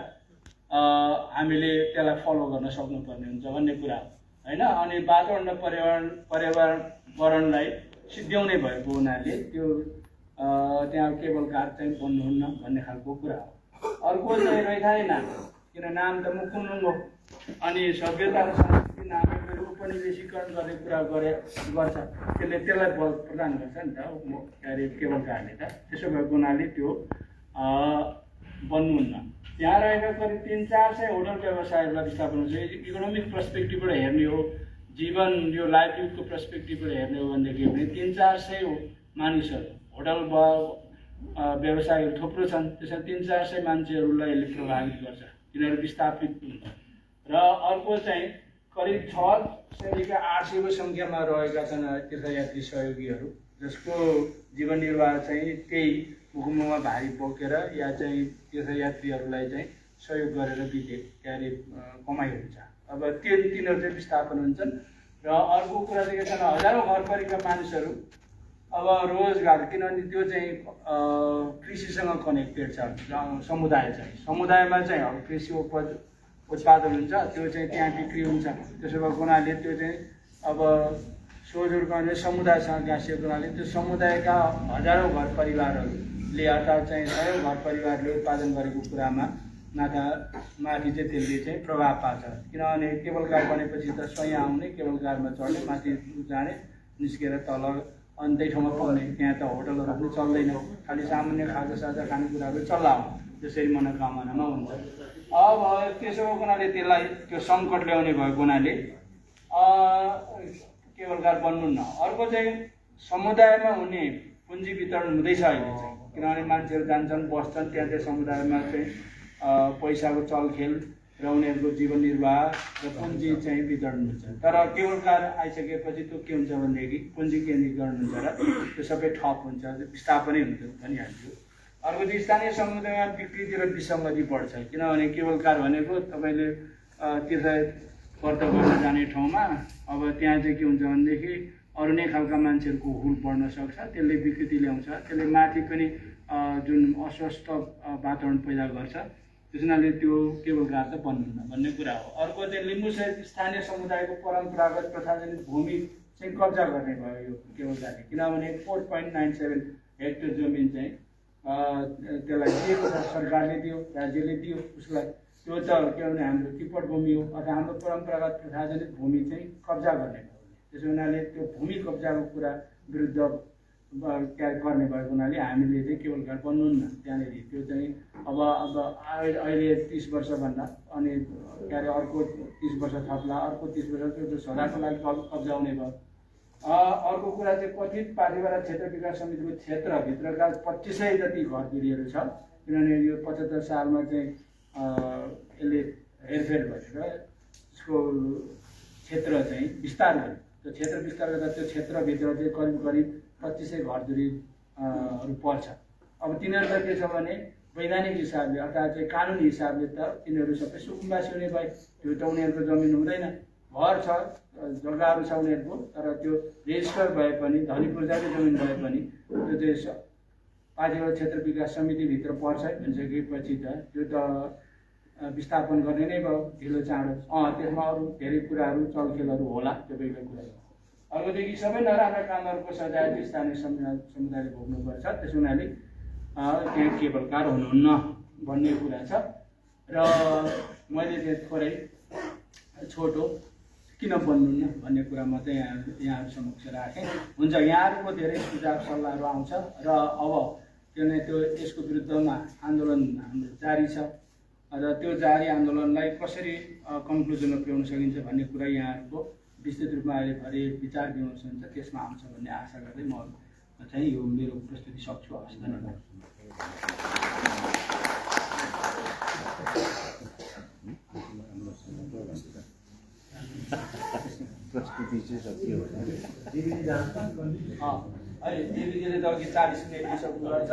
S3: हामीले त्यसलाई फलो गर्न सक्नुपर्ने हुन्छ भन्ने कुरा हो होइन। अनि वातावरण र पर्यावरणलाई सिद्ध्याउने भएको हुनाले त्यो त्यहाँ केवल कार चाहिँ बन्नुहुन्न भन्ने खालको कुरा हो। अर्को चाहिँ रैथाने नाम, किन नाम त मुकुन्द हो अनि सभ्यता र संस्कृति नामहरू उपनिवेशीकरण गर्ने कुरा गर्छ त्यसलाई बल प्रदान गर्छ नि त के अरे केवल कारले त। त्यसो भएको हुनाले त्यो बन्नुहुन्न। त्यहाँ रहेका करिब 300-400 होटल व्यवसायहरूलाई विस्थापन हुन्छ। इकोनोमिक पर्सपेक्टिभबाट हेर्ने हो, जीवन यो लाइभलीहुडको पर्सपेक्टिभबाट हेर्ने हो भनेदेखि पनि 300-400 मानिसहरू होटल व्यवसायहरू थुप्रो छन्। त्यसमा 300-400 मान्छेहरूलाई यसले प्रभावित गर्छ, तिनीहरू विस्थापित हुन्छ। र अर्को चाहिँ करिब 600 - 800को सङ्ख्यामा रहेका छन् तीर्थयात्री सहयोगीहरू जसको जीवन निर्वाह चाहिँ त्यही मुकुन्दमा भारी बोकेर या चाहिँ तीर्थयात्रीहरूलाई चाहिँ सहयोग गरेर के अरे कमाइ हुन्छ। अब तिनीहरू चाहिँ विस्थापन हुन्छन्। र अर्को कुरा चाहिँ के छ, हजारौँ घरपरिका मानिसहरू अब रोजगार, किनभने त्यो चाहिँ कृषिसँग कनेक्टेड छ समुदाय चाहिँ। समुदायमा चाहिँ अब कृषि उत्पादन हुन्छ त्यो चाहिँ त्यहाँ बिक्री हुन्छ। त्यसो भएको हुनाले त्यो चाहिँ अब सोझुर्काउने समुदायसँग गाँसिएको हुनाले त्यो समुदायका हजारौँ घर परिवारहरूले अर्थात् चाहिँ 100 घर परिवारले उत्पादन गरेको कुरामा माथि चाहिँ त्यसले चाहिँ प्रभाव पार्छ। किनभने केवल कार बनेपछि त स्वयं आउने, केवल कारमा चढ्ने, माथि जाने, निस्केर तल अनि त्यही ठाउँमा पाउने। त्यहाँ त होटलहरू पनि चल्दैन, खालि सामान्य खाजासाजा खानेकुराहरू चल्ला हो जसरी मनोकामनामा हुन्छ। अब त्यसो भएको हुनाले त्यसलाई त्यो सङ्कट ल्याउने भएको हुनाले केवल कार बन्नुहुन्न। अर्को चाहिँ समुदायमा हुने पुँजी वितरण हुँदैछ अहिले चाहिँ, किनभने मान्छेहरू जान्छन् बस्छन् त्यहाँ चाहिँ समुदायमा चाहिँ पैसाको चलखेल र उनीहरूको जीवन निर्वाह र पुँजी चाहिँ वितरण हुन्छ। तर केवल कार आइसकेपछि त्यो के हुन्छ भनेदेखि पुँजी केन्द्रीकरण हुन्छ र त्यो सबै ठप हुन्छ, विस्थापनै हुन्छ भनिहाल्छु। अर्को चाहिँ स्थानीय समुदायमा विकृति र विसङ्गति बढ्छ। किनभने केवल कार भनेको तपाईँले तीर्थ व्रत गर्न जाने ठाउँमा अब त्यहाँ चाहिँ के हुन्छ भनेदेखि अरू नै खालका मान्छेहरूको हुल बढ्न सक्छ, त्यसले विकृति ल्याउँछ, त्यसले माथि पनि जुन अस्वस्थ वातावरण पैदा गर्छ। त्यस हुनाले त्यो केवल कार त बन्नुहुन्न भन्ने कुरा हो। अर्को चाहिँ लिम्बू सहित स्थानीय समुदायको परम्परागत प्रथाजनित भूमि चाहिँ कब्जा गर्ने भयो यो केवल कारले। किनभने 4.97 हेक्टर जमिन चाहिँ त्यसलाई दिएको छ, सरकारले दियो, राज्यले दियो उसलाई। त्यो त के भने हाम्रो किपट भूमि हो अथवा हाम्रो परम्परागत प्रथाजनित भूमि चाहिँ कब्जा गर्ने भयो। त्यसो हुनाले त्यो भूमि कब्जाको कुरा विरुद्ध गर्ने भएको हुनाले हामीले चाहिँ केवल कार बन्नुहुन्न त्यहाँनिर। त्यो चाहिँ अब अहिले 30 वर्षभन्दा अनि के अरे अर्को 30 वर्ष थप्ला, अर्को 30 वर्ष त्यो सदाको लागि कब्जा हुने भयो। अर्को कुरा चाहिँ कथित पार्टीबाट क्षेत्र विकास समितिको क्षेत्रभित्रका 2500 जति घरधुरीहरू छ। किनभने यो 75 सालमा चाहिँ यसले हेरफेर गरेर यसको क्षेत्र चाहिँ विस्तार गर्यो। त्यो क्षेत्र विस्तार गर्दा त्यो क्षेत्रभित्र चाहिँ करिब 2500 घरधुरीहरू पर्छ। अब तिनीहरू त के छ भने वैधानिक हिसाबले अर्थात् चाहिँ कानुनी हिसाबले त तिनीहरू सबै सुकुम्बासी हुने भए, त्यो त उनीहरूको जमिन हुँदैन। घर छ, जग्गाहरू छ उनीहरूको, तर त्यो रेजिस्टर भए पनि धनी पूर्जाको जमिन भए पनि त्यो चाहिँ पार्टीगत क्षेत्र विकास समितिभित्र पर्छ भनिसकेपछि त त्यो त विस्थापन गर्ने नै भयो ढिलो चाँडो। त्यसमा अरू धेरै कुराहरू चलखेलहरू होला, त्यो बेग्लै कुरा हो। अर्कोदेखि सबै नराम्रा कामहरूको सजाय स्थानीय समुदायले भोग्नुपर्छ, त्यस हुनाले त्यहाँ केबलकार हुनुहुन्न भन्ने कुरा छ। र मैले चाहिँ थोरै छोटो किन बन्नुहुन्न भन्ने कुरा मात्रै यहाँहरू समक्ष राखेँ। हुन्छ, यहाँहरूको धेरै सुझाव सल्लाहहरू आउँछ र अब त्यो यसको विरुद्धमा आन्दोलन हाम्रो जारी छ र त्यो जारी आन्दोलनलाई कसरी कन्क्लुजनमा पुर्याउन सकिन्छ भन्ने कुरा यहाँहरूको विस्तृत रूपमा अहिले भरे विचार विमर्श हुन्छ, त्यसमा आउँछ भन्ने आशा गर्दै म चाहिँ यो मेरो प्रस्तुति सक्छु। हवस्, धन्यवाद।
S4: प्रस्तुति चाहिँ सकियो भने
S3: अहिले दिदीले त अघि 40 मिनट लिइसक्नु रहेछ।